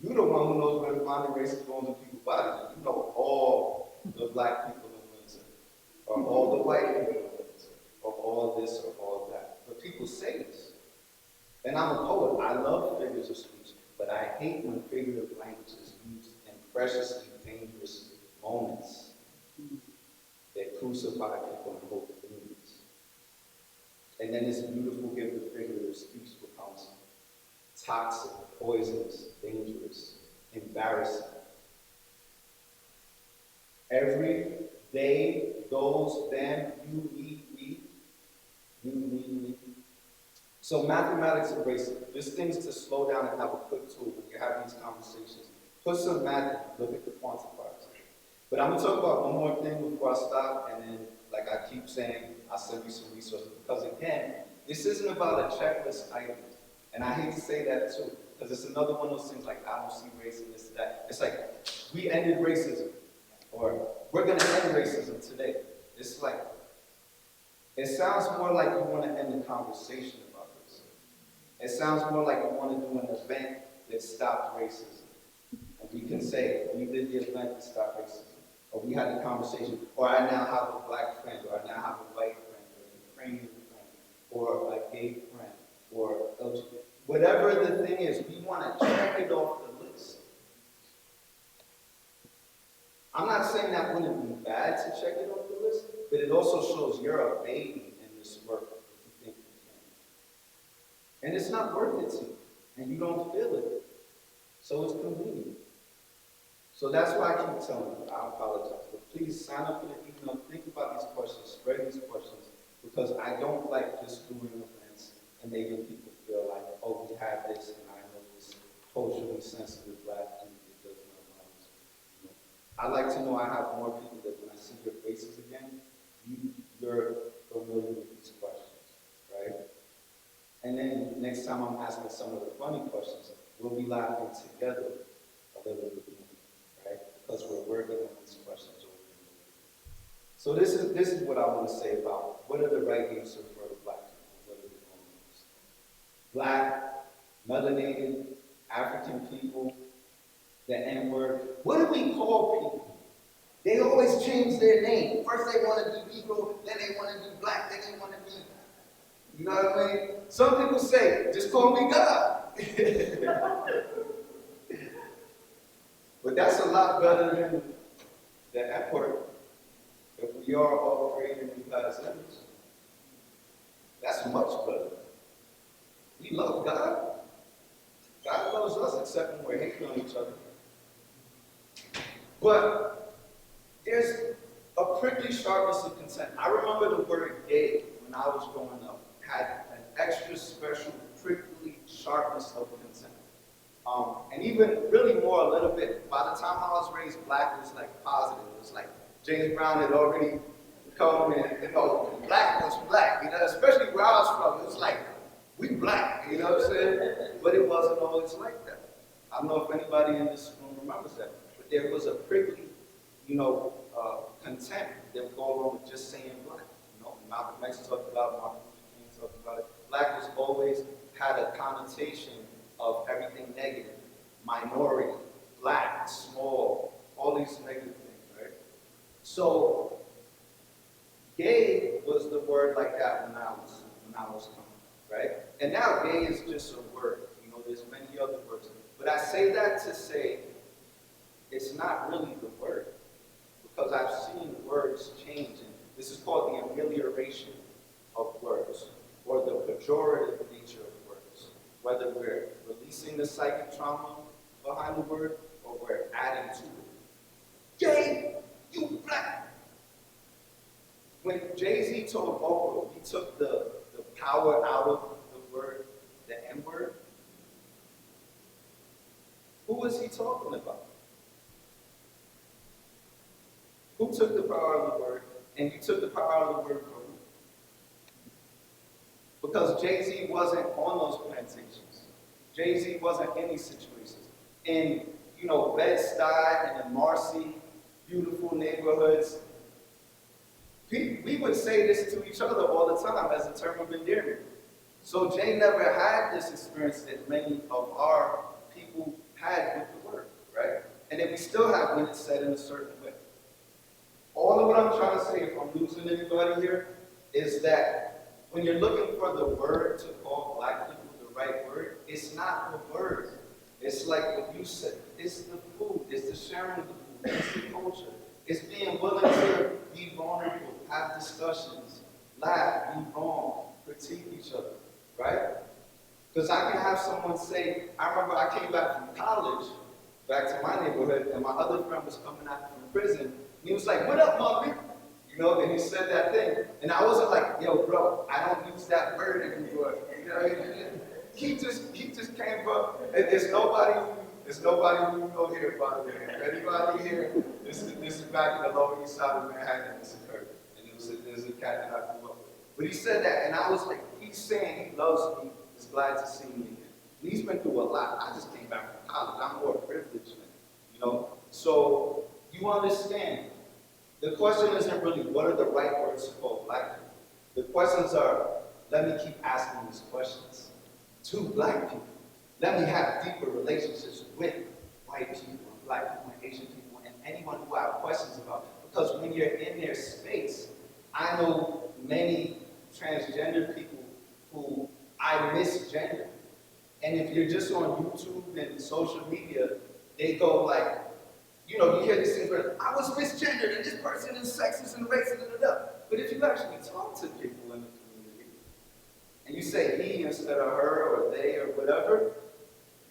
You're the one who knows where to find the racist bones in people's bodies. You know all the black people in Windsor, or all the white people in Windsor, or all this or all that. But people say this. And I'm a poet. I love figures of speech, but I hate when figurative language is used in preciously dangerous moments that crucify people and whole communities. And then this beautiful gift of figurative speech becomes toxic, poisonous, dangerous, embarrassing. Every day goes, then you need me, you need me. So mathematics and racism, there's things to slow down and have a quick tool when you have these conversations. Put some math in, look at the quantifiers. But I'm gonna talk about one more thing before I stop, and then, like I keep saying, I'll send you some resources. Because again, this isn't about a checklist item. And I hate to say that too, because it's another one of those things like, I don't see racism, this, that. It's like, we ended racism, or we're gonna end racism today. It's like, it sounds more like you wanna end the conversation about racism. It sounds more like you wanna do an event that stopped racism. And we can say, we did the event that stopped racism. Or we had a conversation, or I now have a black friend, or I now have a white friend, or a Ukrainian friend, or a gay friend, or LGBT. Whatever the thing is, we want to check it off the list. I'm not saying that wouldn't be bad to check it off the list, but it also shows you're a baby in this work if you think you can. And it's not worth it to you, and you don't feel it. So it's convenient. So that's why I keep telling you, I apologize, but please sign up for the email, think about these questions, spread these questions, because I don't like just doing events and making people feel like, oh, we have this, and I know this culturally sensitive black community that doesn't know about this. You know, I like to know I have more people that when I see your faces again, you're familiar with these questions, right? And then next time I'm asking some of the funny questions, we'll be laughing together a little bit more. Right? Because we're working on these questions over and over. So this is what I want to say about what are the right answers for the black people, what are the wrong answers. Black, melanated, African people, the N-word. What do we call people? They always change their name. First they want to be Negro, then they want to be black, then they want to be, you know what I mean? Some people say, just call me God. But that's a lot better than the effort if we are all created in God's image. That's much better. We love God. God loves us except when we're hating on each other. But there's a prickly sharpness of content. I remember the word gay when I was growing up had an extra special prickly sharpness of content. And even really more a little bit, by the time I was raised black, it was like positive. It was like James Brown had already come and, you know, black was black, you know, especially where I was from. It was like, we black, you know what I'm saying? But it wasn't always like that. I don't know if anybody in this room remembers that, but there was a prickly, you know, content that would go along with just saying black. You know, Malcolm X talked about it, Martin Luther King talked about it. Black was always had a connotation of everything negative, minority, black, small, all these negative things, right? So, gay was the word like that when I was coming, right? And now gay is just a word. You know, there's many other words. But I say that to say it's not really the word, because I've seen words change, and this is called the amelioration of words, or the pejorative nature of words. Whether we're releasing the psychic trauma behind the word, or we're adding to it. Gay, you black. When Jay-Z told Oprah, he took the power out of the word, the N-word, who was he talking about? Who took the power of the word, and you took the power of the word from who? Because Jay-Z wasn't on those plantations. Jay-Z wasn't in these situations. In, Bed-Stuy and in Marcy, beautiful neighborhoods, we would say this to each other all the time as a term of endearment. So Jay never had this experience that many of our people had with the word, right? And that we still have when it's said in a certain way. All of what I'm trying to say, if I'm losing anybody here, is that when you're looking for the word to call black people the right word, it's not the word. It's like what you said. It's the food. It's the sharing of the food. It's the culture. It's being willing to be vulnerable, have discussions, laugh, be wrong, critique each other, right? Because I can have someone say, I remember I came back from college, back to my neighborhood, and my other friend was coming out from prison, and he was like, "What up, mommy?" And he said that thing. And I wasn't like, "Yo, bro, I don't use that word anymore." He just came up. And there's nobody who you know here, by the way. Anybody here, this is back in the Lower East Side of Manhattan, this occurred. And there's a cat that I grew up with. But he said that, and I was like, he's saying he loves me, is glad to see me again. And he's been through a lot. I just came back from college. I'm more privileged, So you understand. The question isn't really what are the right words to call black people. The questions are, let me keep asking these questions to black people. Let me have deeper relationships with white people, and black people, and Asian people, and anyone who I have questions about. Because when you're in their space, I know many transgender people who I misgender. And if you're just on YouTube and social media, they go like, you hear these things where I was misgendered and this person is sexist and racist, But if you actually talk to people in the community and you say he instead of her or they or whatever,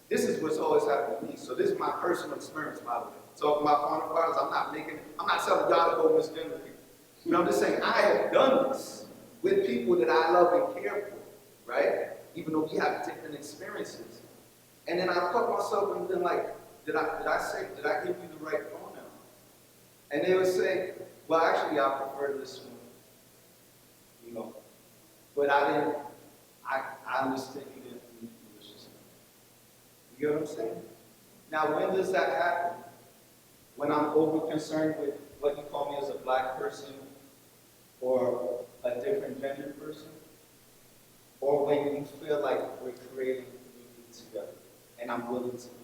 this is what's always happened to me. So this is my personal experience, by the way. So my quantifiers, I'm not telling y'all to go misgender people. I'm just saying I have done this with people that I love and care for, right? Even though we have different experiences. And then I caught myself and been like, did I give you the right pronoun? And they would say, well, actually, I prefer this one, But I understand you didn't mean malicious. You get what I'm saying? Now, when does that happen? When I'm over concerned with what you call me as a black person or a different gender person? Or when you feel like we're creating community together and I'm willing to be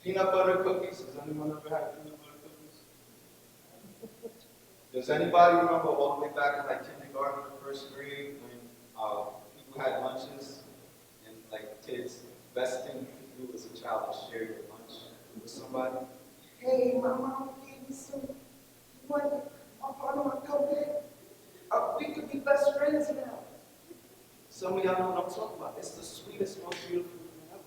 peanut butter cookies. Has anyone ever had peanut butter cookies? Does anybody remember all the way back in kindergarten or first grade when people had lunches and kids, best thing you could do as a child is share your lunch with somebody? Hey, my mom gave me some. You want a part of my cupcake? We could be best friends now. Some of y'all know what I'm talking about. It's the sweetest, most beautiful thing ever.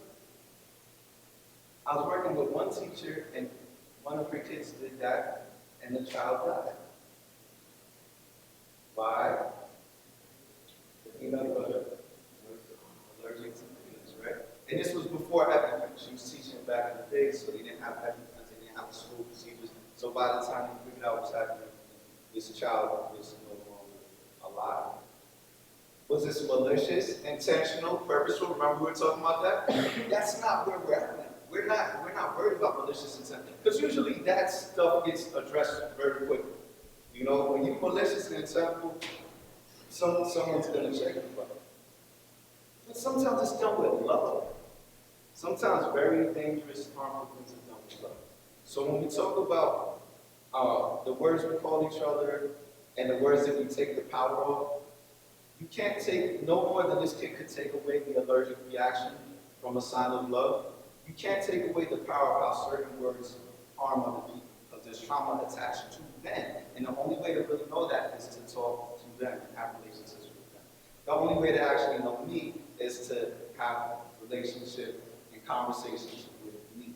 I was working with one teacher, and one of her kids did that, and the child died. Why? The peanut butter was allergic to peanuts, right? And this was before EpiPen. She was teaching back in the day, so they didn't have EpiPens, they didn't have the school procedures. So by the time they figured out what's happening, this child was no longer alive. Was this malicious, intentional, purposeful? Remember we were talking about that? That's not where we're at now. We're not worried about malicious intent. Because usually that stuff gets addressed very quickly. When you're malicious and intentful, someone's going to check you about it. But sometimes it's done with love. Sometimes very dangerous, harmful things are done with love. So when we talk about the words we call each other and the words that we take the power of, you can't take no more than this kid could take away the allergic reaction from a sign of love. You can't take away the power of how certain words harm other people because there's trauma attached to them. And the only way to really know that is to talk to them and have relationships with them. The only way to actually know me is to have relationship and conversations with me.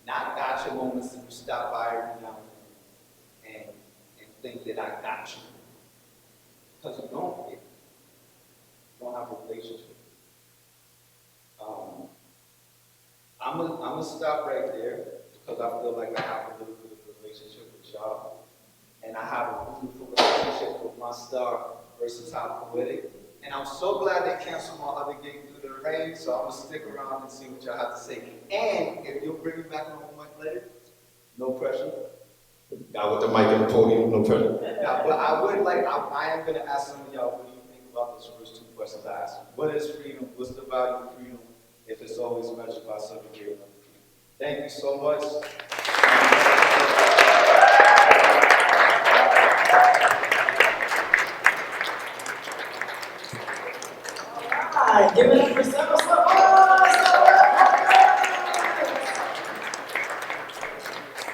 Not gotcha moments that you stop by every now and then and think that I got you. Because you don't get it. You don't have a relationship. I'm gonna stop right there because I feel like I have a little bit of a relationship with y'all. And I have a beautiful relationship with star, Versatile Poetic. And I'm so glad they canceled my other gig due to the rain, so I'm gonna stick around and see what y'all have to say. And if you'll bring me back on the mic later, no pressure. Now with the mic and the podium, no pressure. Now, but I would like, I am gonna ask some of y'all, what do you think about those first two questions I asked? What is freedom? What's the value of freedom if it's always measured by subjugating other people? Thank you so much. Hi, give it up for several.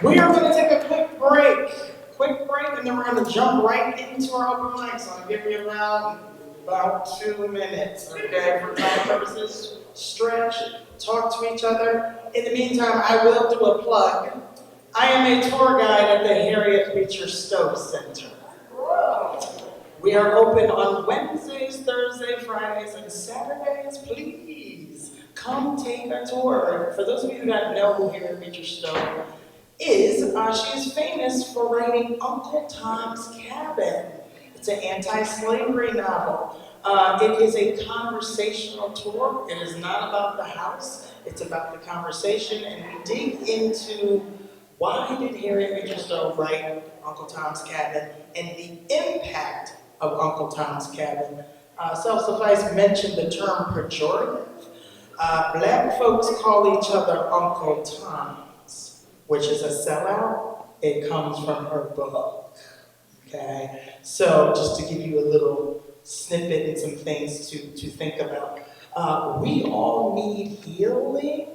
We are going to take a quick break, and then we're going to jump right into our open mic. So I'll give you about 2 minutes, okay, for time purposes. Stretch, talk to each other. In the meantime, I will do a plug. I am a tour guide at the Harriet Beecher Stowe Center. We are open on Wednesdays, Thursdays, Fridays, and Saturdays. Please come take a tour. For those of you who don't know who Harriet Beecher Stowe is, she is famous for writing Uncle Tom's Cabin. It's an anti-slavery novel. It is a conversational tour. It is not about the house. It's about the conversation, and we dig into why did Harriet Beecher Stowe write Uncle Tom's Cabin and the impact of Uncle Tom's Cabin. Self-suffice mentioned the term pejorative. Black folks call each other Uncle Toms, which is a sellout. It comes from her book. Okay, so just to give you a little snippet and some things to think about. We all need healing.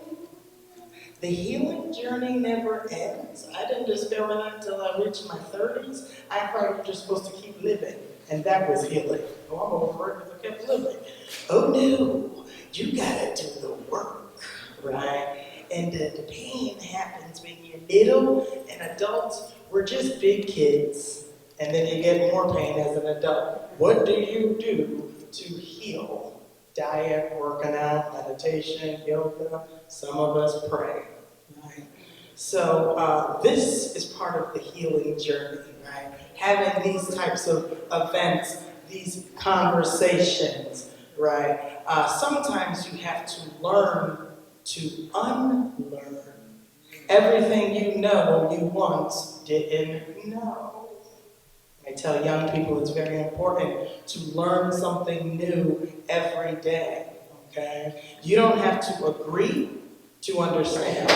The healing journey never ends. I didn't discover that until I reached my 30s. I thought you're just supposed to keep living, and that was healing. Oh, I'm over it because I kept living. Oh no, you gotta do the work, right? And the pain happens when you're little and adults. We're just big kids, and then you get more pain as an adult. What do you do to heal? Diet, working out, meditation, yoga. Some of us pray, right? So this is part of the healing journey, right? Having these types of events, these conversations, right? Sometimes you have to learn to unlearn everything you know you once didn't know. I tell young people it's very important to learn something new every day, okay? You don't have to agree to understand.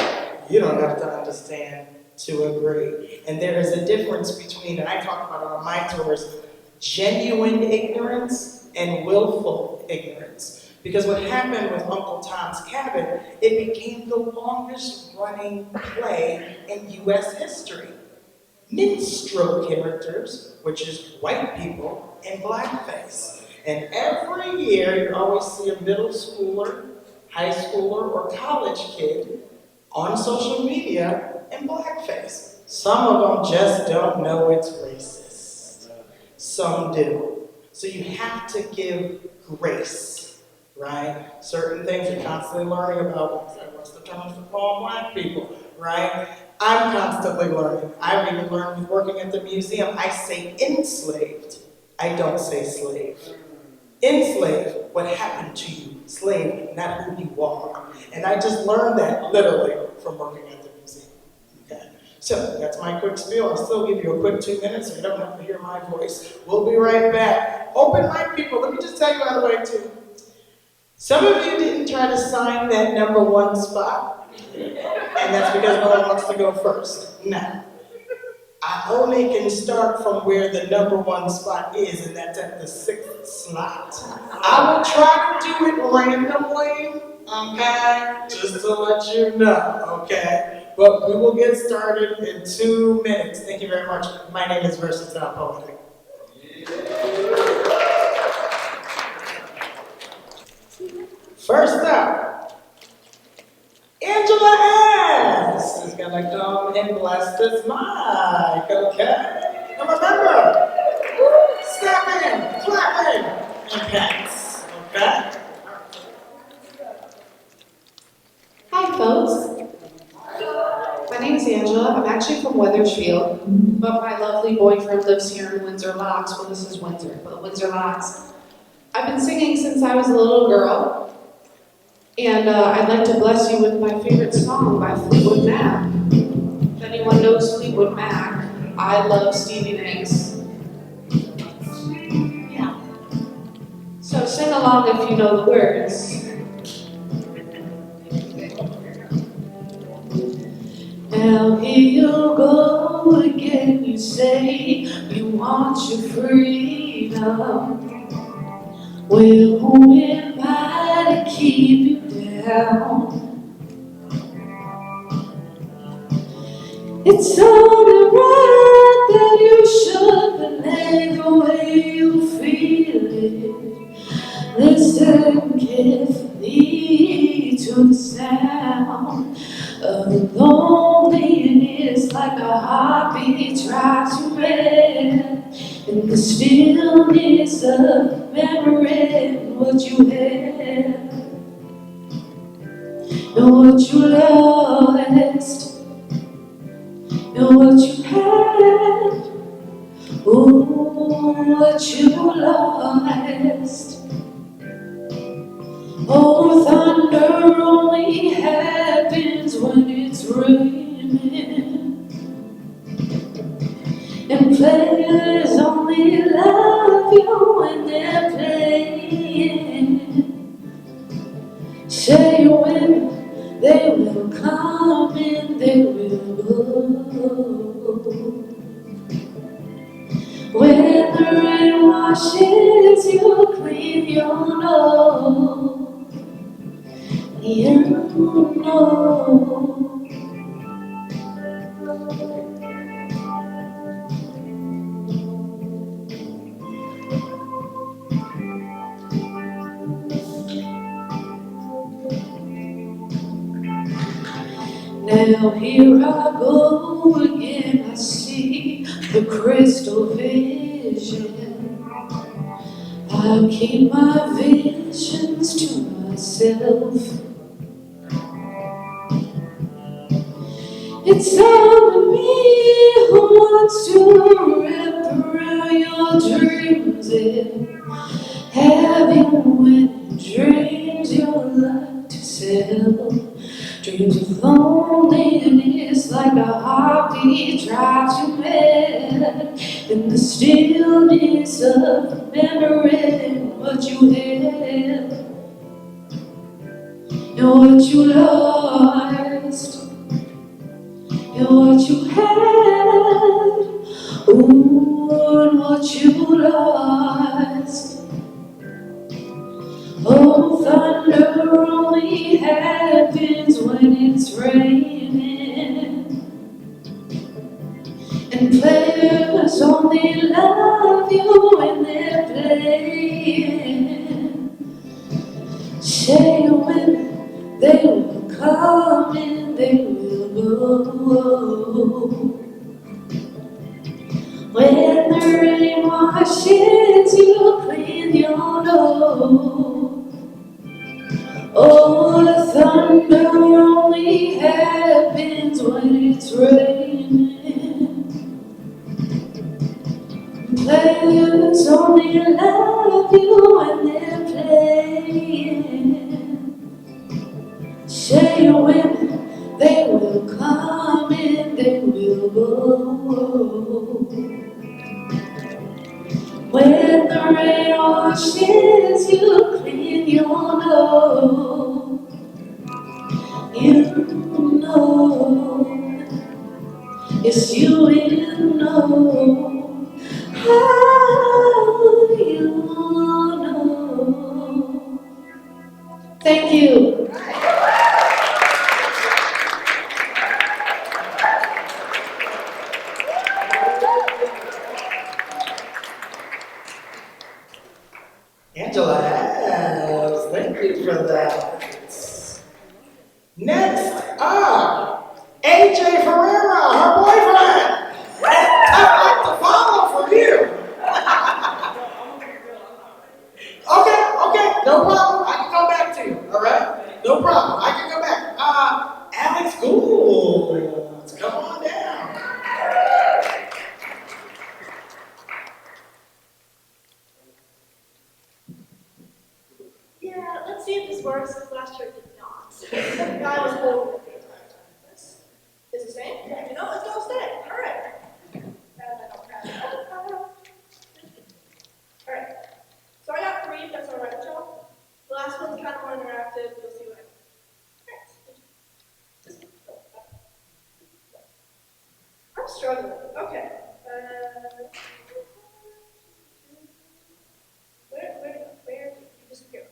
You don't have to understand to agree. And there is a difference between, and I talk about it on my tours, genuine ignorance and willful ignorance. Because what happened with Uncle Tom's Cabin, it became the longest running play in U.S. history. Minstrel characters, which is white people, in blackface. And every year you always see a middle schooler, high schooler, or college kid on social media in blackface. Some of them just don't know it's racist. Some do. So you have to give grace, right? Certain things you're constantly learning about. What's the term for all black people, right? I'm constantly learning. I've even learned with working at the museum. I say enslaved. I don't say slave. Enslaved, what happened to you. Slave, not who you are. And I just learned that literally from working at the museum. Okay. So that's my quick spiel. I'll still give you a quick 2 minutes so you don't have to hear my voice. We'll be right back. Open mic people, let me just tell you how to wait too. Some of you didn't try to sign that #1 spot. And that's because no one wants to go first. No. I only can start from where the #1 spot is, and that's at the 6th slot. I will try to do it randomly, okay? Just to let you know, okay? But we will get started in 2 minutes. Thank you very much. My name is Versatile Poetic. First up, Angela S. is going to come and bless this mic, okay? And remember, snapping, clapping, and pats, okay? Hi folks, my name is name's Angela. I'm actually from Weathersfield, but my lovely boyfriend lives here in Windsor Locks. Well, this is Windsor, but Windsor Locks. I've been singing since I was a little girl, and I'd like to bless you with my favorite song by Fleetwood Mac. If anyone knows Fleetwood Mac, I love Stevie Nicks. Yeah. So sing along if you know the words. Now here you go again, you say you want your freedom. Well, who am I to keep you down? It's only right that you should believe the way you feel it. Listen carefully to the sound of loneliness, like a heartbeat tries to rest in the stillness of memory. What you had and what you lost, and what you had, ooh, what you lost. Oh, thunder only happens when it's raining, and players only love you when they're playing. Say when they will come and they will go. When the rain washes you clean, you'll know. You know. Now here I go again, I see the crystal vision. I keep my visions to myself. It's only me who wants to wrap around your dreams and having wedding dreams you like to sell. Dreams of loneliness, like a heartbeat tries to mend in the stillness of memory. What you had and what you lost, and what you had, ooh, and what you lost. Oh, thunder only happens when it's raining, and players only love you when they're playing. Say when they will come and they will go. When the rain washes you clean, you'll know. Oh, the thunder only happens when it's raining. Players only love you when they're playing. Say when they will come and they will go. When the rain washes you clean, you'll know. You know. Yes, you will know. How you know. Thank you. Angela, yes, thank you for that. Next up, AJ Ferreira, her boyfriend. I'd like to Is it staying? You know, let's go stay. All right. All right. So I got 3, if that's all right with y'all. The last one's kind of more interactive. You'll see what I mean. All right. Just go. I'm struggling. Okay. Where did you disappear?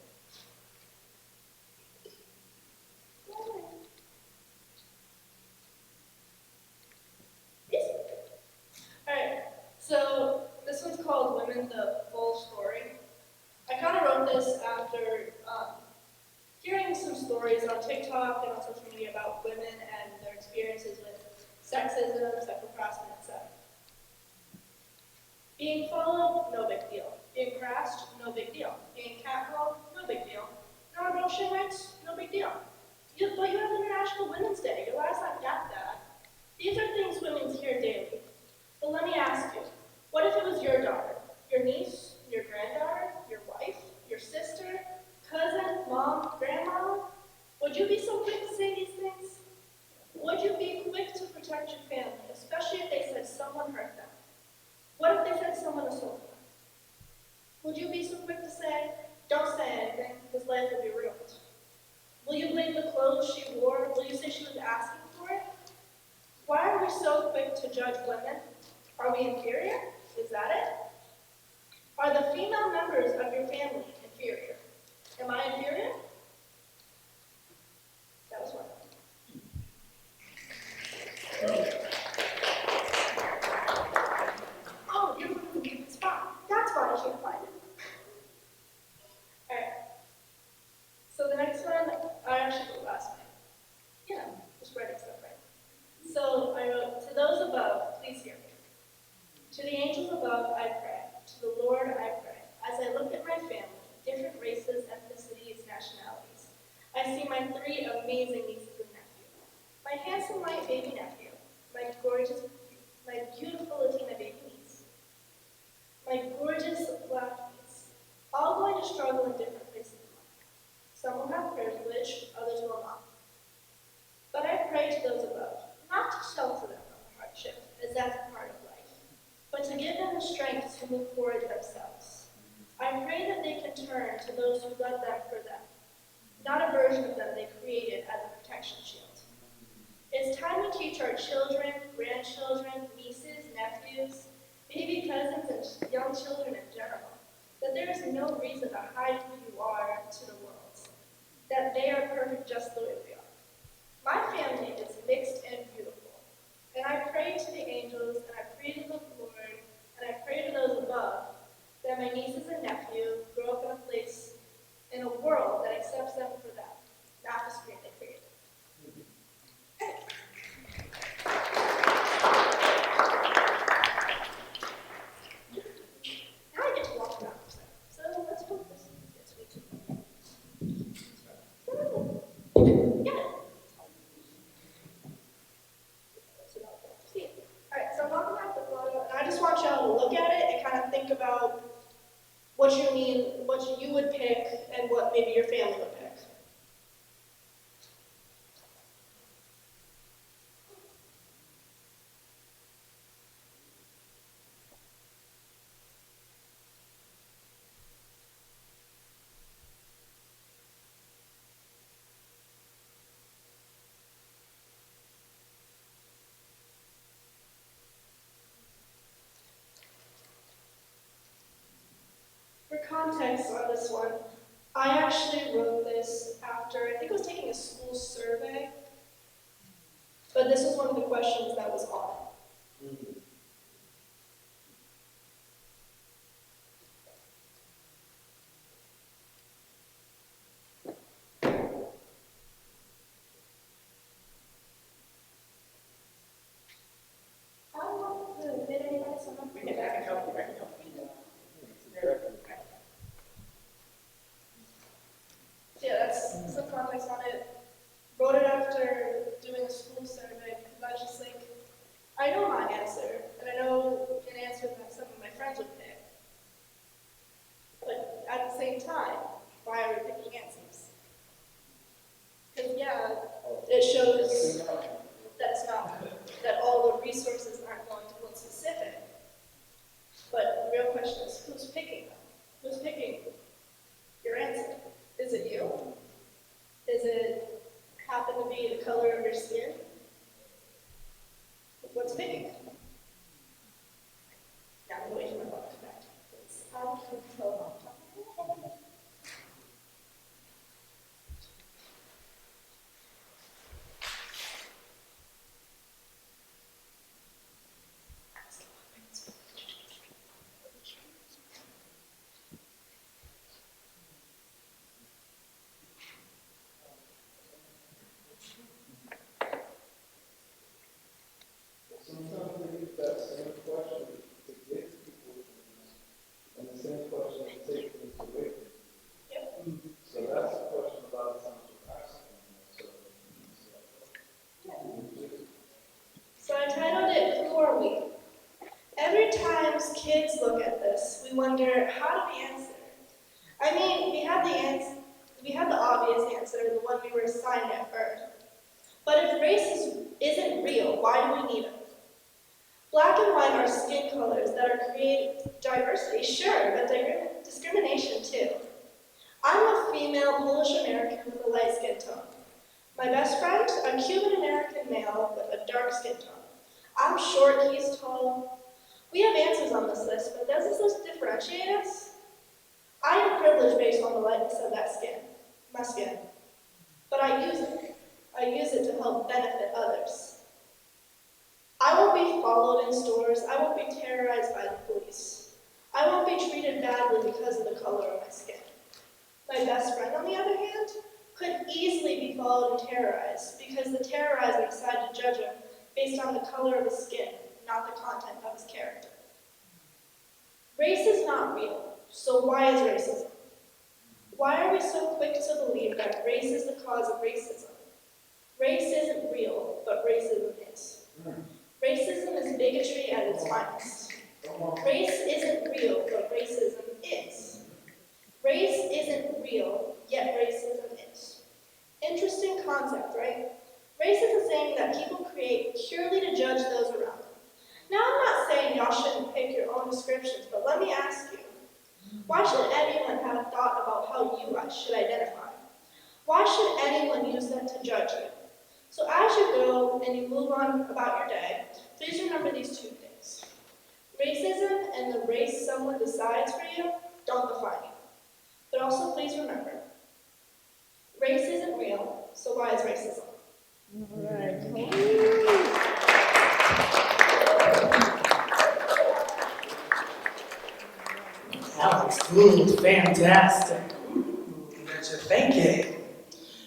Alright, so this one's called Women, the Full Story. I kind of wrote this after hearing some stories on TikTok and on social media about women and their experiences with sexism, sexual harassment, etc. Being followed, no big deal. Being harassed, no big deal. Being catcalled, no big deal. Non-abortion rights, no big deal. But you have International Women's Day. Your lives not that bad. These are things women hear daily. But let me ask you, what if it was your daughter, your niece, your granddaughter, your wife, your sister, cousin, mom, grandma? Would you be so quick to say these things? Would you be quick to protect your family, especially if they said someone hurt them? What if they said someone assaulted them? Would you be so quick to say, don't say anything, his life will be ruined? Will you blame the clothes she wore? Will you say she was asking for it? Why are we so quick to judge women? Are we inferior? Is that it? Are the female members of your family inferior? Am I inferior? That was one. Oh, you're looking for the spot. That's why I can't find it. Alright. So the next one, I actually wrote last night. Yeah, just writing stuff right. So I wrote, to those above, please hear me. To the angels above, I pray. To the Lord, I pray. As I look at my family, different races, ethnicities, nationalities, I see my 3 amazing nieces and nephews. My handsome white baby nephew, my beautiful Latina baby niece, my gorgeous black niece, all going to struggle in different places in life. Some will have privilege, others will not. But I pray to those above, not to shelter them from the hardship, as that's a part of life, but to give them the strength to move forward themselves. I pray that they can turn to those who love them for them, not a version of them they created as a protection shield. It's time we teach our children, grandchildren, nieces, nephews, baby cousins, and young children in general, that there is no reason to hide who you are to the world, that they are perfect just the way we are. My family is mixed and beautiful, and I pray to the angels, and I pray to the Lord, and I pray to those above, that my nieces and nephew grow up in a place, in a world that accepts them for them, not the screen they created. Now I get to walk around for a second, so let's hope this gets me to Alright, so I'm walking around the photo, and I just want y'all to look at it and kind of think about what you mean, what you would pick, and what maybe your family would pick. For context on this one, I actually wrote this after, I think I was taking a school survey, but this was one of the questions that was on it. I want to admit anything, someone bring it back and help me. Yeah, that's some context on it. Wrote it after doing a school survey because I was just like, I know my answer, and I know an answer that some of my friends would pick. But at the same time, why are we picking answers? Because yeah, it shows that it's not resources aren't going to look specific. But the real question is, who's picking them? Who's picking your answer? Is it you? Does it happen to be the color of your skin? What's picking it? Now I'm waiting for my book to come back. Sometimes we use that same question to get people to this, and the same question to take things away from them. Yep. So that's a question a lot of times we're asking. So I titled it, Who Are We? Every time kids look at this, we wonder, how do we answer? I mean, we have the obvious answer, the one we were assigned at birth. But if race isn't real, why do we need it? Black and white are skin colors that are create diversity, sure, but discrimination too. I'm a female Polish American with a light skin tone. My best friend, a Cuban American male with a dark skin tone. I'm short, he's tall. We have answers on this list, but does this list differentiate us? I am privileged based on the lightness of my skin. But I use it. I use it to help benefit others. I won't be followed in stores. I won't be terrorized by the police. I won't be treated badly because of the color of my skin. My best friend, on the other hand, could easily be followed and terrorized because the terrorizer decided to judge him based on the color of his skin, not the content of his character. Race is not real, so why is racism? Why are we so quick to believe that race is the cause of racism? Race isn't real, but racism is. Racism is bigotry at its finest. Race isn't real, but racism is. Race isn't real, yet racism is. Interesting concept, right? Race is a saying that people create purely to judge those around them. Now, I'm not saying y'all shouldn't pick your own descriptions, but let me ask you, why should anyone have a thought about how you should identify? Why should anyone use that to judge you? So as you go and you move on about your day, please remember these two things. Racism and the race someone decides for you don't define you. But also please remember, race isn't real, so why is racism? That was good, fantastic. Got you thinking.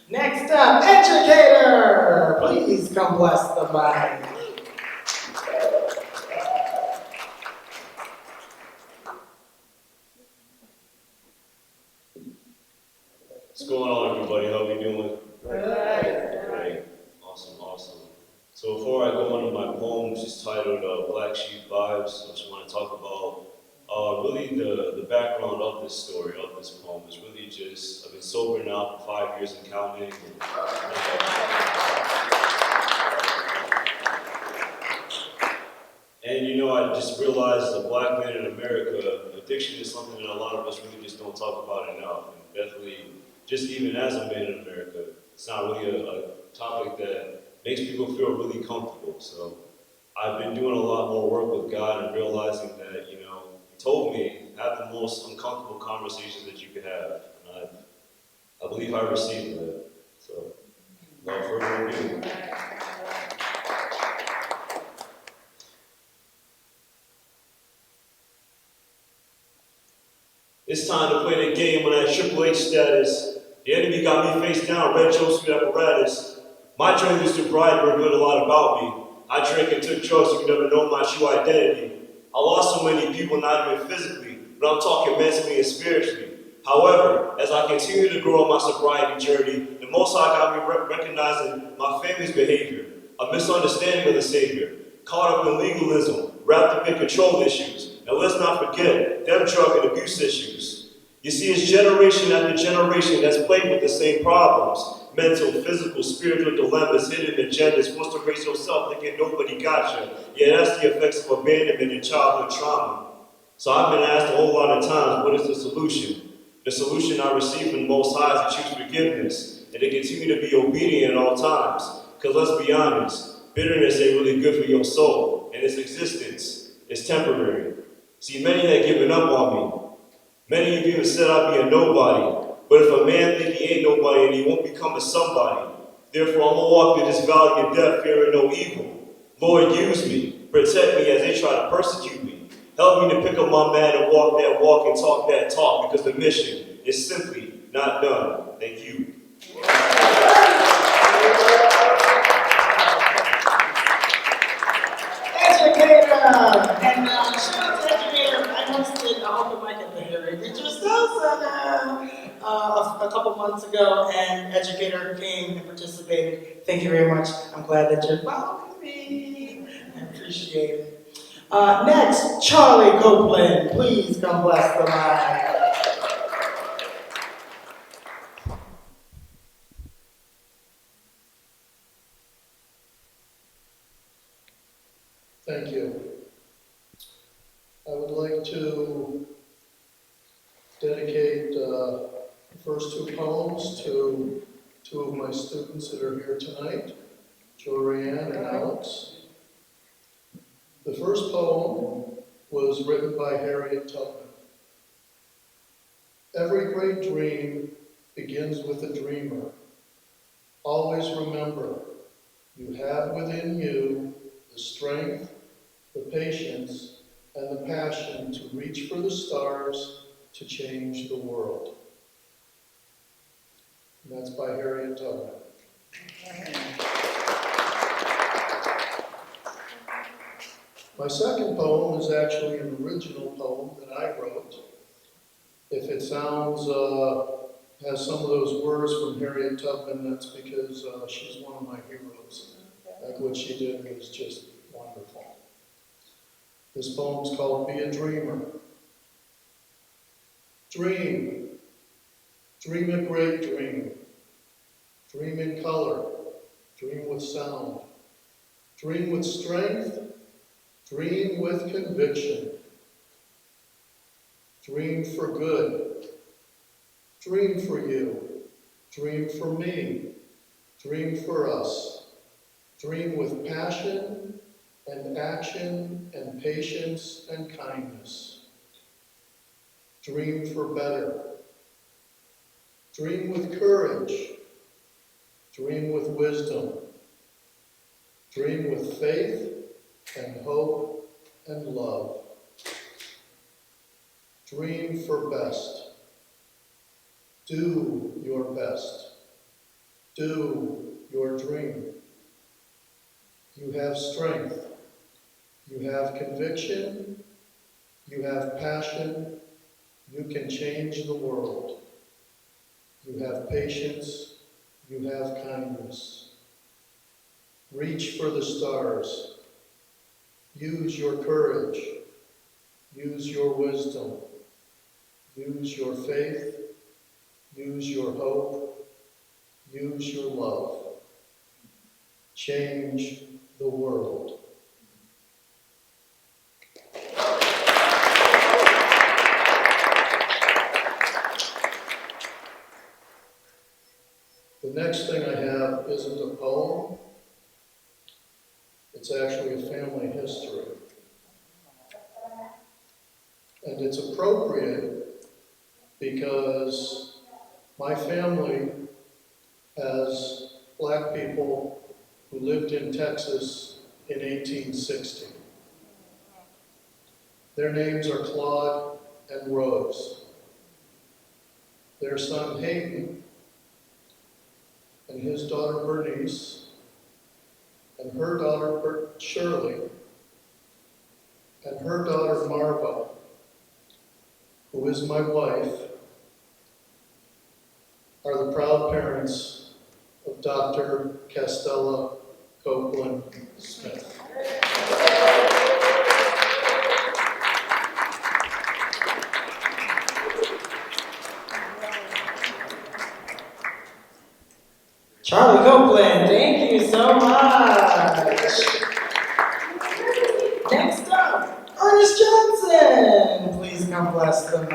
Next up, educator. Please come bless the mic. What's going on, everybody? How we doing? Great. Awesome. So before I go into my poem, which is titled Black Sheep Vibes, I just want to talk about really the background of this story, of this poem. Is really just, I've been sober now for 5 years and counting. And you know, I just realized as a black man in America, addiction is something that a lot of us really just don't talk about enough. And definitely, just even as a man in America, it's not really a topic that makes people feel really comfortable. So I've been doing a lot more work with God and realizing that, you know, He told me, have the most uncomfortable conversations that you could have. And I believe I received that. So, without further ado. It's time to play the game on that Triple H status. The enemy got me face down, red jumpsuit apparatus. My journey to sobriety revealed a lot about me. I drank and took drugs, you never know my true identity. I lost so many people, not even physically, but I'm talking mentally and spiritually. However, as I continue to grow on my sobriety journey, the Most High got me recognizing my family's behavior, a misunderstanding of the Savior, caught up in legalism, wrapped up in control issues, and let's not forget them drug and abuse issues. You see, it's generation after generation that's plagued with the same problems. mental, physical, spiritual dilemmas, hidden agendas, forced to raise yourself thinking nobody got you. Yeah, that's the effects of abandonment and childhood trauma. So I've been asked a whole lot of times, what is the solution? The solution I receive from the Most High is to choose forgiveness and to continue to be obedient at all times. Because let's be honest, bitterness ain't really good for your soul, and its existence is temporary. See, many have given up on me. Many of you have said I'd be a nobody. But if a man think he ain't nobody and he won't become a somebody, therefore I'm gonna walk through this valley of death fearing no evil. Lord, use me, protect me as they try to persecute me. Help me to pick up my mat and walk that walk and talk that talk, because the mission is simply not done. Thank you. Educator! And shout out to Educator. I once did an open mic at the Heritage Center a couple months ago, and Educator came and participated. Thank you very much. I'm glad that you're following me. I appreciate it. Next, Charlie Copeland. Please come bless the line. Thank you. I would like to dedicate the first two poems to two of my students that are here tonight, Jorianne and Alex. The first poem was written by Harriet Tubman. Every great dream begins with a dreamer. Always remember, you have within you the strength, the patience, and the passion to reach for the stars to change the world. And that's by Harriet Tubman. My second poem is actually an original poem that I wrote. If it sounds, has some of those words from Harriet Tubman, that's because she's one of my heroes. Like what she did was just wonderful. This poem's called Be a Dreamer. Dream. Dream a great dream. Dream in color. Dream with sound. Dream with strength. Dream with conviction. Dream for good. Dream for you. Dream for me. Dream for us. Dream with passion and action and patience and kindness. Dream for better. Dream with courage. Dream with wisdom. Dream with faith and hope and love. Dream for best. Do your best. Do your dream. You have strength. You have conviction. You have passion. You can change the world. You have patience. You have kindness. Reach for the stars. Use your courage. Use your wisdom. Use your faith. Use your hope. Use your love. Change the world. The next thing I have isn't a poem. It's actually a family history. And it's appropriate because my family has black people who lived in Texas in 1860. Their names are Claude and Rose. Their son Hayden and his daughter Bernice and her daughter Shirley and her daughter Marva, who is my wife, are the proud parents of Dr. Castella Copeland Smith. God bless them.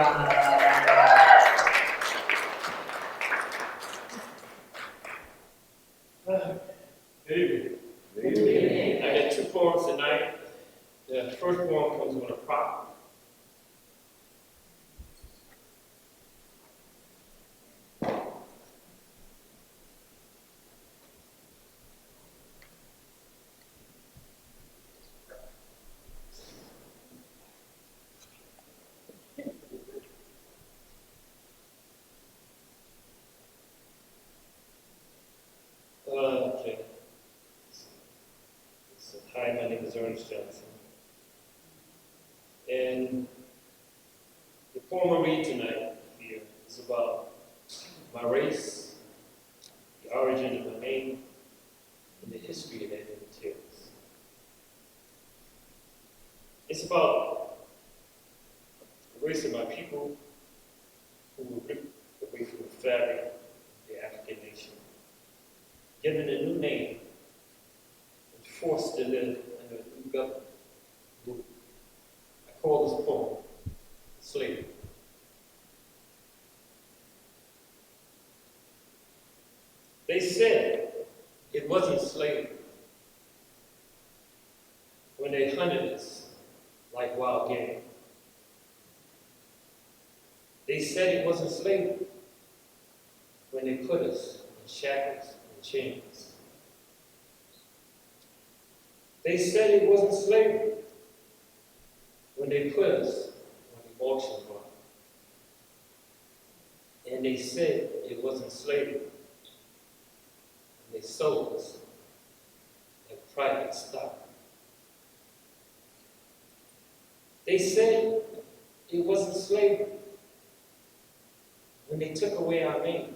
Good evening. Good evening. I got two poems tonight. The first poem comes with a prop. Okay. So, hi, my name is Ernest Johnson. And the poem I read tonight here is about my race, the origin of my name, and the history that it entails. It's about the race of my people who were ripped away from the fabric of the African nation, given a new name, and forced to live under a new government. I call this poem slavery. They said it wasn't slavery when they hunted us like wild game. They said it wasn't slavery when they put us in shackles and chains. They said it wasn't slavery when they put us on the auction block. And they said it wasn't slavery when they sold us like private stock. They said it wasn't slavery when they took away our name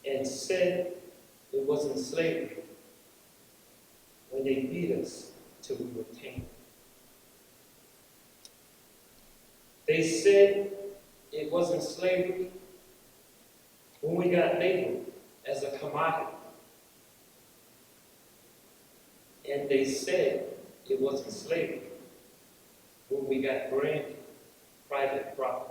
and said it wasn't slavery when they beat us till we were tamed. They said it wasn't slavery when we got labeled as a commodity. And they said it wasn't slavery when we got branded private property.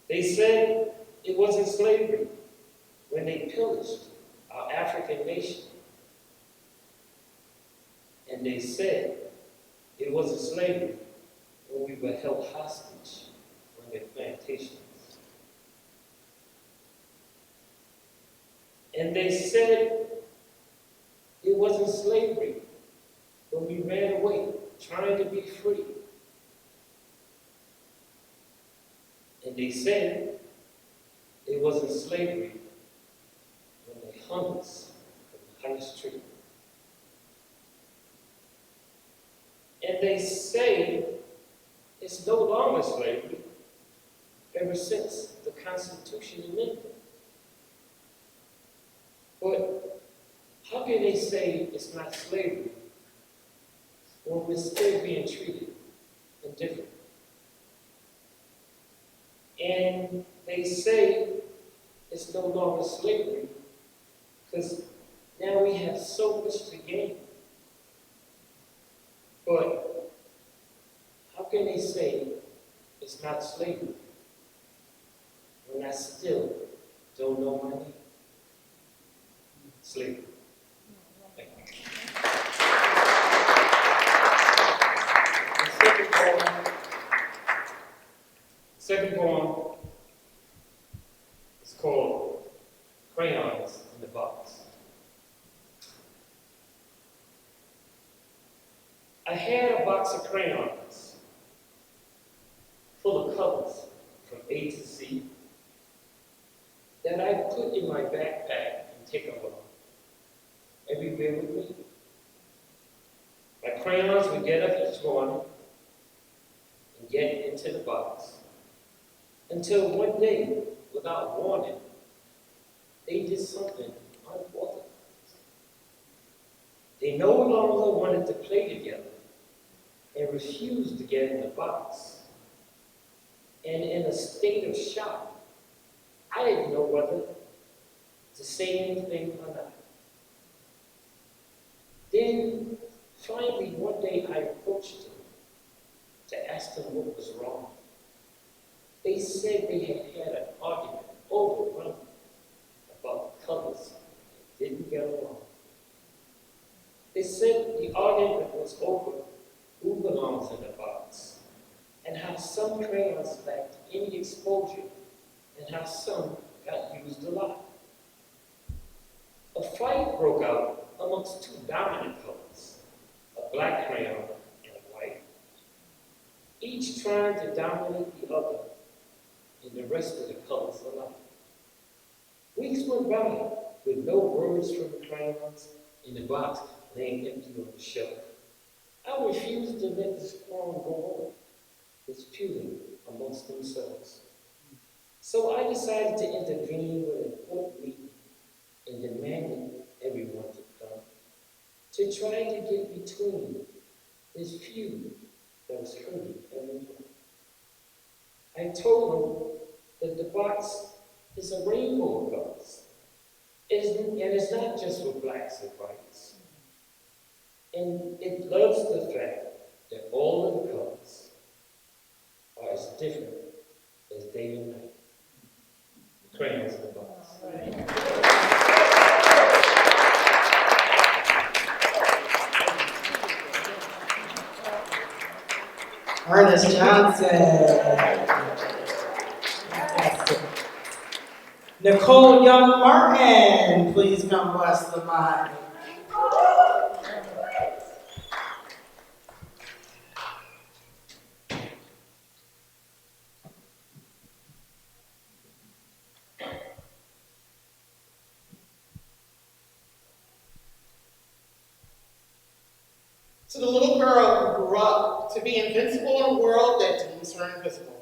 They said it wasn't slavery when they pillaged our African nation. And they said it wasn't slavery when we were held hostage on their plantations. And they said it wasn't slavery when we ran away trying to be free. And they said it wasn't slavery when they hung us from the highest tree. And they say it's no longer slavery ever since the Constitution amendment. But how can they say it's not slavery when we're still being treated indifferent? And they say it's no longer slavery because now we have so much to gain. But how can they say it's not slavery when I still don't know my name? Slavery. Thank you. The second poem is called Crayons in the Box. I had a box of crayons full of colors from A to Z that I put in my backpack and take along everywhere with me. My crayons would get up each morning and get into the box until one day, without warning, they did something unorthodox. They no longer wanted to play together and refused to get in the box. And in a state of shock, I didn't know whether to say anything or not. Then, Finally, one day I approached them to ask them what was wrong. They said they had had an argument over money about colors that didn't get along. They said the argument was over who belongs in the box, and how some crayons lacked any exposure, and how some got used a lot. A fight broke out amongst two dominant colors, a black crayon and a white, each trying to dominate the other and the rest of the colors alike. Weeks went by with no words from the crayons in the box laying empty on the shelf. I refused to let this quarrel go on, disputing amongst themselves. So I decided to intervene with an court meeting and demanded everyone to come to try to get between this feud that was hurting everyone. I told them that the box is a rainbow of colors. And it's not just for blacks and whites. And it loves the fact that all of the colors are as different as day and night. Crayons in the box. Ernest Johnson. Nicole Young Martin, please come bless the mic. To the little girl who grew up to be invincible in a world that deems her invisible.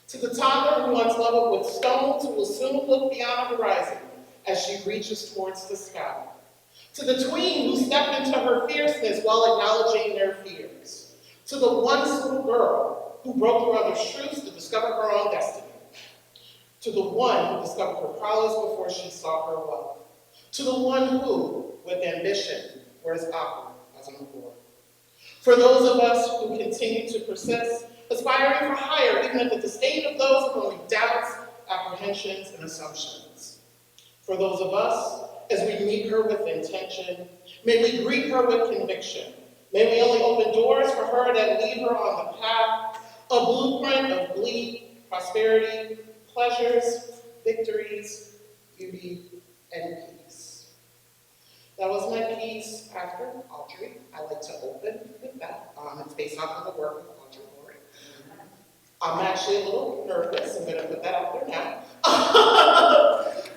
To the toddler who once leveled with stones who will soon look beyond the horizon as she reaches towards the sky. To the tween who stepped into her fierceness while acknowledging their fears. To the once little girl who broke through others' truths to discover her own destiny. To the one who discovered her prowess before she saw her wealth. To the one who, with ambition, wears awkward as an award. For those of us who continue to persist, aspiring for higher, even at the disdain of those with only doubts, apprehensions, and assumptions. For those of us, as we meet her with intention, may we greet her with conviction. May we only open doors for her that lead her on the path, a blueprint of bleak prosperity, pleasures, victories, beauty, and peace. That was my piece after Audrey. I like to open with that. It's based off of the work of Audrey Lori. I'm actually a little nervous. I'm going to put that out there now.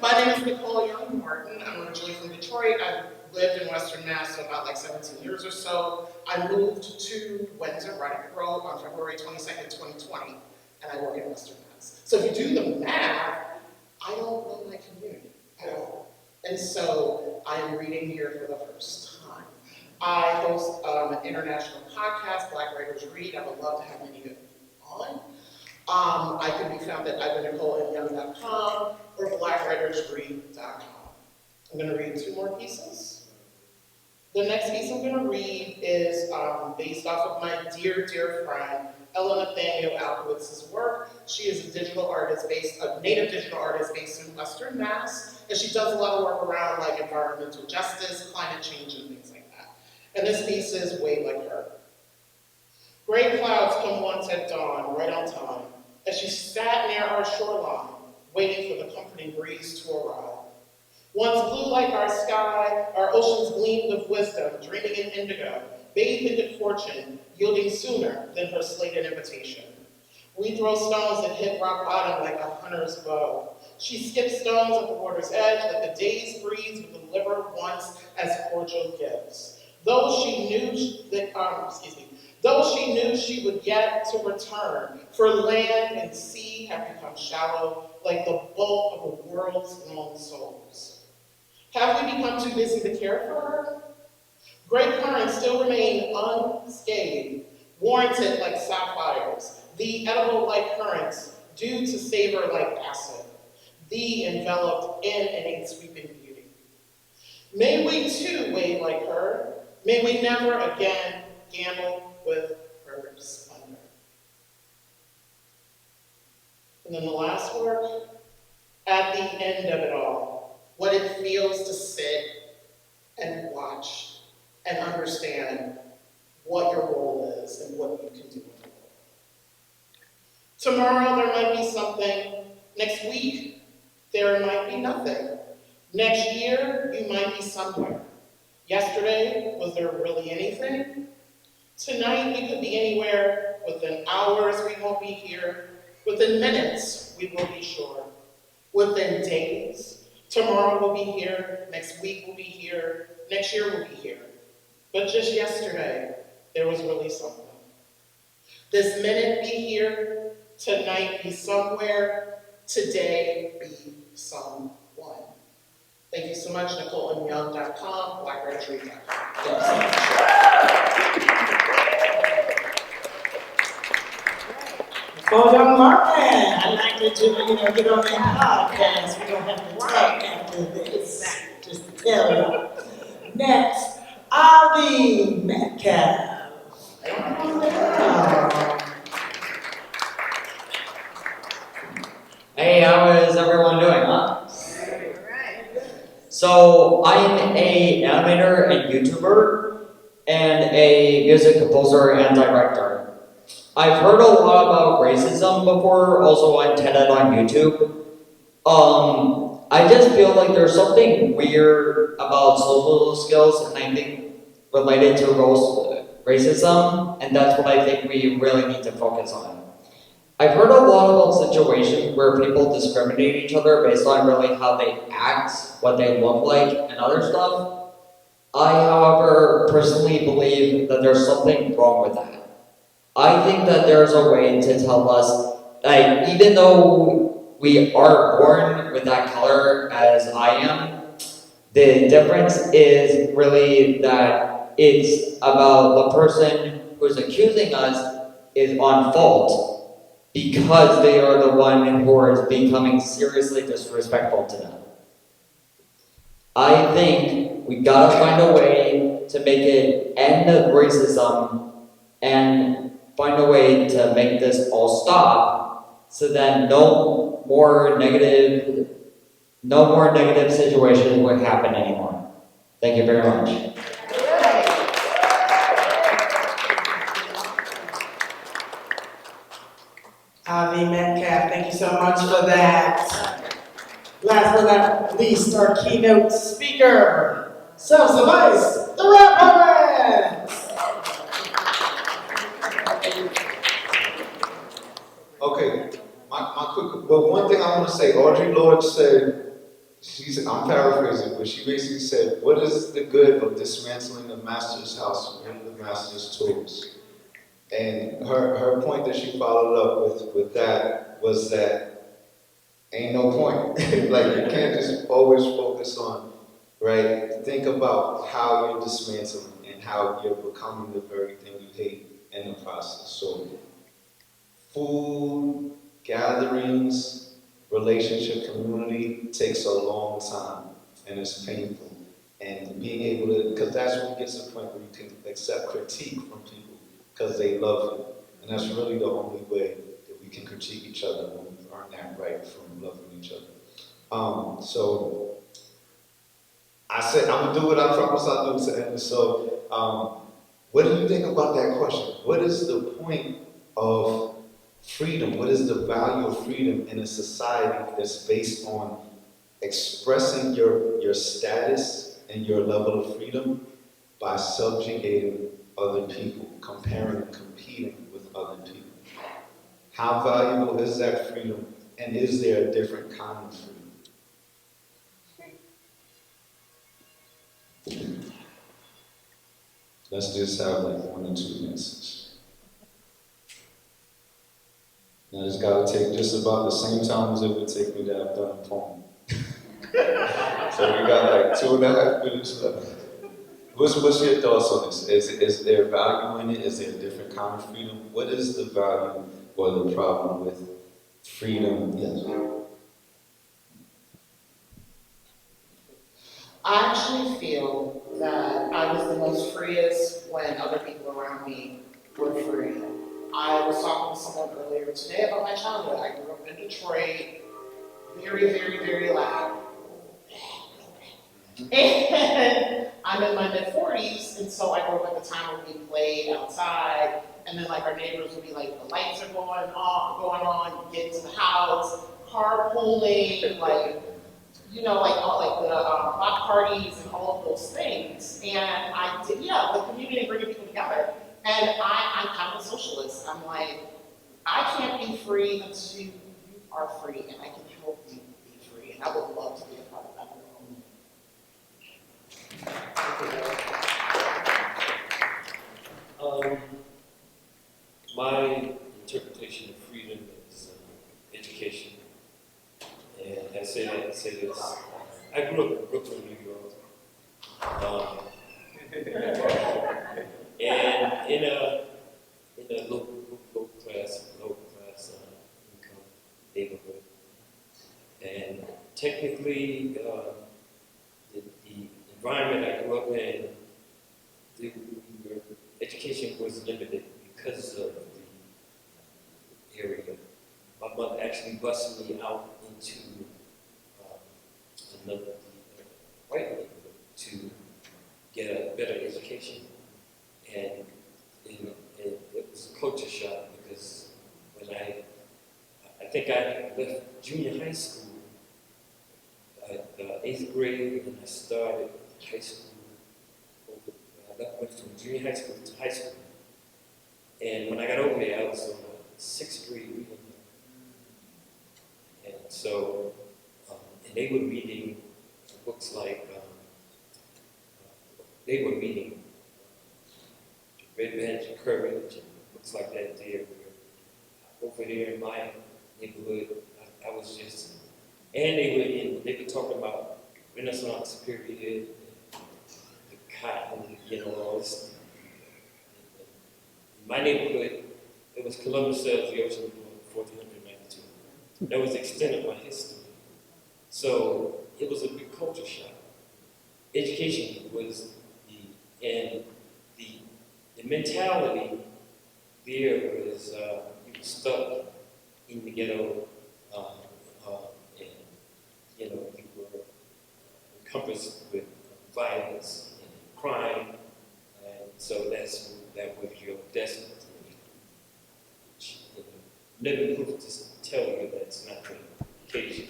My name is Nicole Young Martin. I'm originally from Detroit. I've lived in Western Mass for about 17 years or so. I moved to Windsor, right up the road, on February 22nd, 2020, and I work in Western Mass. So if you do the math, I don't know my community at all. And so I am reading here for the first time. I host an international podcast, Black Writers Read. I would love to have many of you on. I can be found at eitherNicoleMYoung.com or BlackWritersRead.com. I'm going to read two more pieces. The next piece I'm going to read is based off of my dear, dear friend, Ella Nathaniel Alkowitz's work. She is a native digital artist based in Western Mass, and she does a lot of work around like environmental justice, climate change, and things like that. And this piece is Way Like Her. Gray clouds come once at dawn, right on time, as she sat near our shoreline, waiting for the comforting breeze to arrive. Once blue like our sky, our oceans gleamed of wisdom, dreaming in indigo, bathed in fortune, yielding sooner than her slated invitation. We throw stones that hit rock bottom like a hunter's bow. She skips stones at the water's edge that the day's breeze would deliver once as cordial gifts. Though she knew she would yet to return, for land and sea have become shallow, like the bulk of the world's lone souls. Have we become too busy to care for her? Great currents still remain unscathed, warranted like sapphires, the edible like currents, due to savor like acid, the enveloped in innate sweeping beauty. May we too wade like her, May we never again gamble with her splendor. And then the last word, at the end of it all, what it feels to sit and watch and understand what your role is and what you can do with it. Tomorrow there might be something. Next week there might be nothing. Next year you might be somewhere. Yesterday, was there really anything? Tonight we could be anywhere. Within hours we won't be here. Within minutes we will be sure. Within days. Tomorrow we'll be here. Next week we'll be here. Next year we'll be here. But just yesterday, there was really something. This minute be here, tonight be somewhere, today be someone. Thank you so much, NicoleMYoung.com, BlackRedTree.com. Thank you so much. Well, young Martin, I'd like to do, get on that podcast. We don't have to talk after this, just to tell you. Next, Avi Metcalf. Hey, how is everyone doing, huh? So, I'm an animator and YouTuber, and a music composer and director. I've heard a lot about racism before, also on TED on YouTube. I just feel like there's something weird about social skills, and I think related to racism, and that's what I think we really need to focus on. I've heard a lot about situations where people discriminate each other based on really how they act, what they look like, and other stuff. I, however, personally believe that there's something wrong with that. I think that there's a way to tell us that even though we are born with that color as I am, the difference is really that it's about the person who's accusing us is on fault because they are the one who is becoming seriously disrespectful to them. I think we gotta find a way to make it end racism and find a way to make this all stop so that no more negative situations would happen anymore. Thank you very much. Avi Metcalf, thank you so much for that. Last but not least, our keynote speaker, Self-Suffice, the RapOet. Okay, my quick, well, one thing I want to say, Audre Lorde said, I'm paraphrasing, but she basically said, what is the good of dismantling the master's house when the master's tools? And her point that she followed up with that was that ain't no point. Like, you can't just always focus on, right? Think about how you're dismantling and how you're becoming the very thing you hate in the process. So, food, gatherings, relationship, community takes a long time and it's painful. And being able to, because that's when you get to the point where you can accept critique from people because they love you. And that's really the only way that we can critique each other when we earn that right from loving each other. So I said, I'm gonna do what I promised I'll do to end. So what do you think about that question? What is the point of freedom? What is the value of freedom in a society that's based on expressing your status and your level of freedom by subjugating other people, comparing and competing with other people? How valuable is that freedom, and is there a different kind of freedom? Let's just have like 1 or 2 minutes. Now it's got to take just about the same time as it would take me to have done a poem. So we got like 2.5 minutes left. What's your thoughts on this? Is there value in it? Is there a different kind of freedom? What is the value or the problem with freedom? Yes. I actually feel that I was the most freest when other people around me were free. I was talking to someone earlier today about my childhood. I grew up in Detroit, very, very, very loud. And I'm in my mid-40s, and so I grew up at the time when we played outside, and then like our neighbors would be like, the lights are going on, you get into the house, carpooling, like, you know, like all like the block parties and all of those things. And I did, yeah, the community bringing people together. And I'm kind of a socialist. I'm like, I can't be free until you are free, and I can help you be free. And I would love to be a part of that. My interpretation of freedom is education. And I say this. I grew up in Brooklyn, New York. And in a low class income neighborhood. And technically, the environment I grew up in, the education was limited because of the area. My mother actually bused me out into another white neighborhood to get a better education. And it was a culture shock because when I think I left junior high school at 8th grade, and I started high school. I went from junior high school to high school. And when I got over there, I was on the 6th grade reading. And so, and they were reading books like, they were reading Red Badge of Courage and books like that there. Over there in my neighborhood, I was just, and they were talking about Renaissance period, the cotton, you know, all this. In my neighborhood, it was Columbus sails the ocean in 1492. That was the extent of my history. So it was a big culture shock. Education was the mentality there was you were stuck in the ghetto, and you know you were encompassed with violence and crime, and so that was your destiny. You know, living proof to tell you that's not the occasion.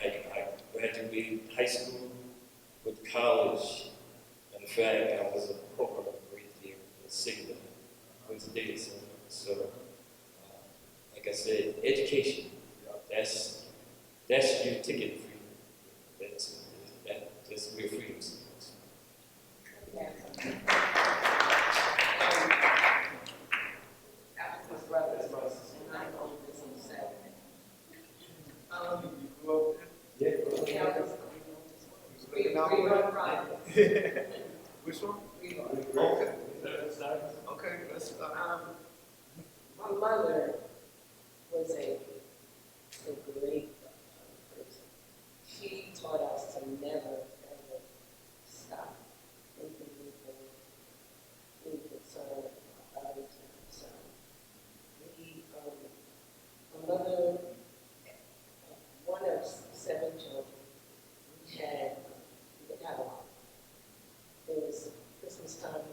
I graduated high school, with college. In fact, I was a program right there in Sigma, Windsor Data Center. So, like I said, education, that's your ticket to freedom. That's where freedom starts. After my brothers, and I know this on Saturday. You grew up there? Yeah, I was we run private. Which one? We run. Okay. Okay, let's my mother was a great person. She taught us to never, ever stop making people being concerned about others and concerned. My mother, one of 7 children, we didn't have a lot. It was Christmas time.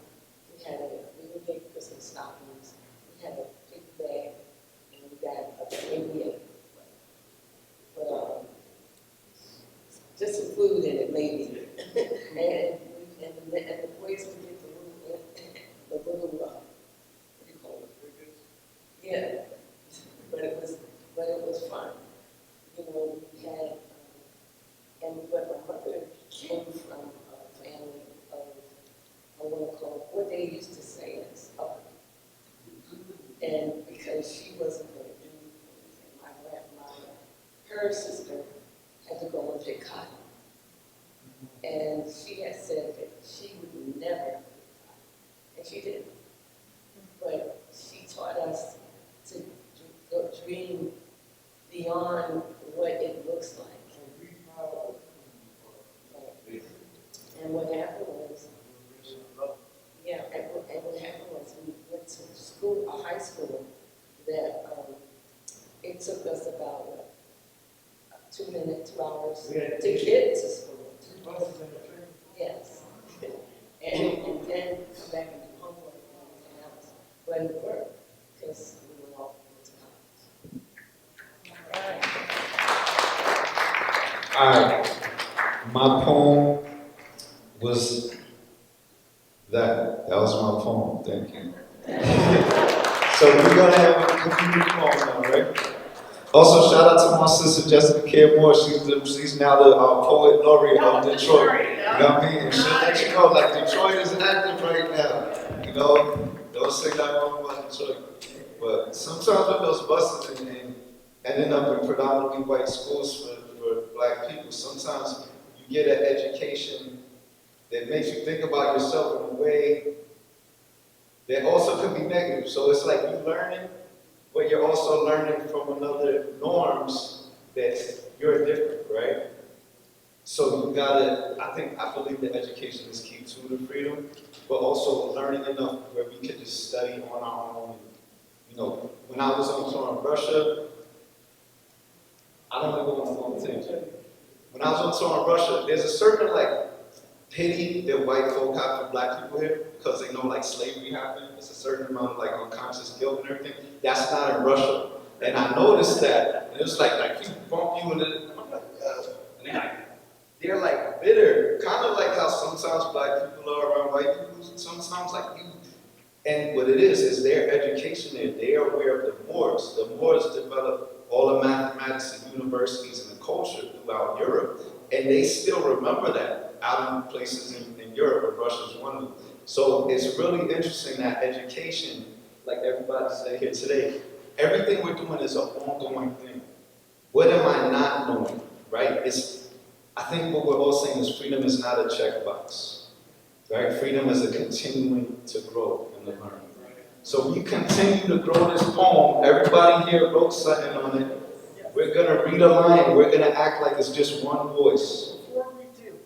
We would get Christmas stockings. We had a big bag, and we got a baby, but just some food in it, maybe. and the boys would get the little what do you call it? Yeah, but it was fun. You know, we had, but my mother came from a family of, I want to call it, what they used to say is uppity. And because she wasn't going to do anything, her sister had to go and pick cotton. And she had said that she would never pick cotton. And she didn't. But she taught us to dream beyond what it looks like. what happened was, yeah, and what happened was we went to school, a high school, that it took us about what, 2 hours to get to school. Yes. And then come back and do homework and everything else. But it worked because we were all going to college. All right. My poem was that. That was my poem. Thank you. So we're gonna have a community poem now, right? Also, shout out to my sister Jessica Care Moore. She's now the poet laureate of Detroit. You know what I mean? And she'll let you know, like Detroit is active right now. You know, don't say that wrong about Detroit. But sometimes with those buses and ending up in predominantly white schools for black people, sometimes you get an education that makes you think about yourself in a way that also could be negative. So it's like you learning, but you're also learning from another norms that you're different, right? So you gotta, I believe that education is key to the freedom, but also learning enough where we can just study on our own. You know, when I was on tour in Russia, I don't want to go on a long tangent. When I was on tour in Russia, there's a certain like pity that white folk have for black people here because they know like slavery happened. It's a certain amount of like unconscious guilt and everything. That's not in Russia. And I noticed that. And it was like people bump you and I'm like, and they're like bitter. Kind of like how sometimes black people are around white people, sometimes like you. And what it is their education there. They are aware of the Moors. The Moors developed all the mathematics and universities and the culture throughout Europe. And they still remember that out in places in Europe, and Russia's one of them. So it's really interesting that education, like everybody said here today, everything we're doing is an ongoing thing. What am I not knowing, right? I think what we're all saying is freedom is not a checkbox, right? Freedom is a continuing to grow and to learn. So we continue to grow this poem. Everybody here wrote something on it. We're gonna read a line. We're gonna act like it's just one voice. Before we do,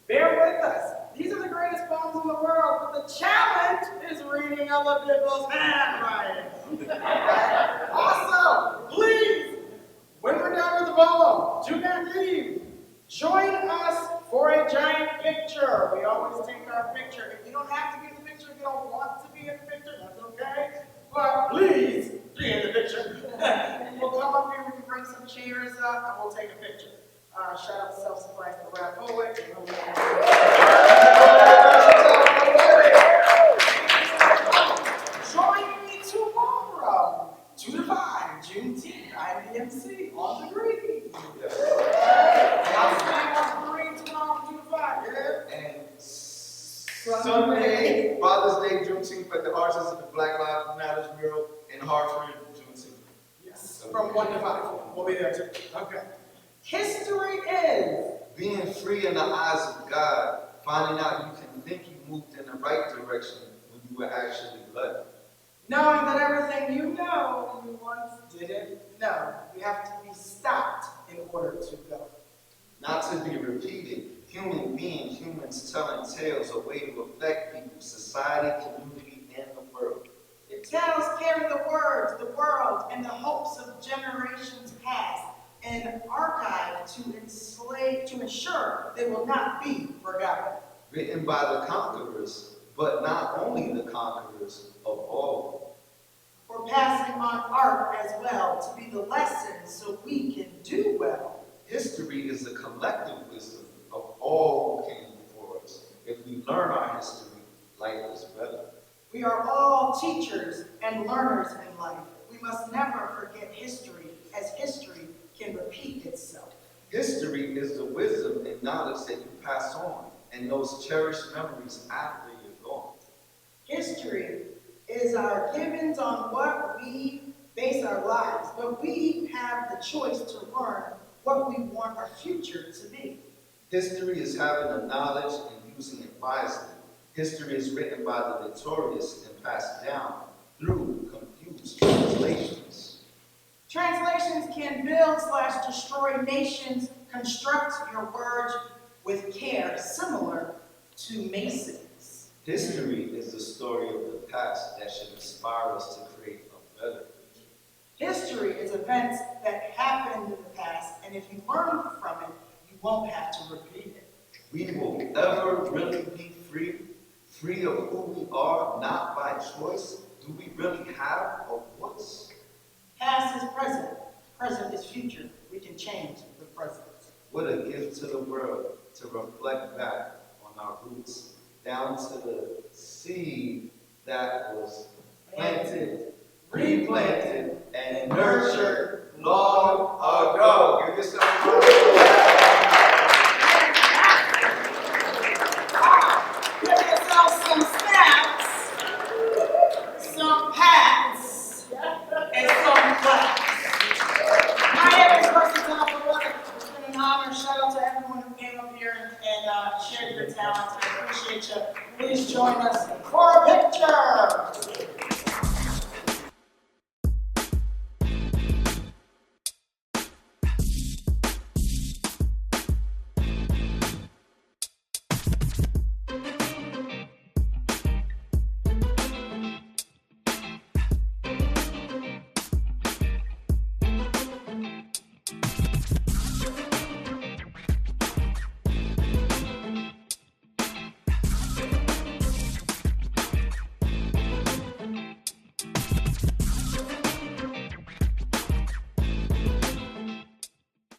bear with us. These are the greatest poems in the world, but the challenge is reading other people's handwriting. Also, please, when we're done with the poem, do not leave. Join us for a giant picture. We always take our picture. If you don't have to be in the picture, if you don't want to be in the picture, that's okay. But please be in the picture. We'll come up here, we can bring some chairs up, and we'll take a picture. Shout out to Self-Suffice, the RapOet. Join me tomorrow, 2 to 5, Juneteenth, I'm the MC on the green. I'll stand on the green tomorrow, 2 to 5, yeah? And Sunday, Father's Day, Juneteenth at the Artists of the Black Lives Matters mural in Hartford, Juneteenth. Yes, from 1 to 5. We'll be there too. Okay. History is being free in the eyes of God, finding out you can think you moved in the right direction when you were actually led. knowing that everything you know you once didn't know. You have to be stopped in order to go. Not to be repeated. Human beings, humans telling tales, a way to affect people, society, community, and the world. Your tales carry the words, the world, and the hopes of generations past, and archive to ensure they will not be forgotten. Written by the conquerors, but not only the conquerors of all. We're passing on art as well to be the lesson so we can do well. History is the collective wisdom of all who came before us. If we learn our history, life is better. We are all teachers and learners in life. We must never forget history, as history can repeat itself. History is the wisdom and knowledge that you pass on, and those cherished memories after you're gone. History is our givens on what we base our lives, but we have the choice to learn what we want our future to be. History is having the knowledge and using it wisely. History is written by the victorious and passed down through confused translations. Translations can build/destroy nations. Construct your words with care, similar to Masons. History is the story of the past that should inspire us to create a better future. History is events that happened in the past, and if you learn from it, you won't have to repeat it. We will ever really be free? Free of who we are, not by choice? Do we really have a voice? Past is present, present is future. We can change the present. What a gift to the world to reflect back on our roots, down to the seed that was planted, replanted, and nurtured long ago. Give yourself a round of applause. Give yourself some snaps, some pats, and some claps. My name is Versatile Poetic. It's been an honor. Shout out to everyone who came up here and shared your talents. I appreciate you. Please join us for a picture.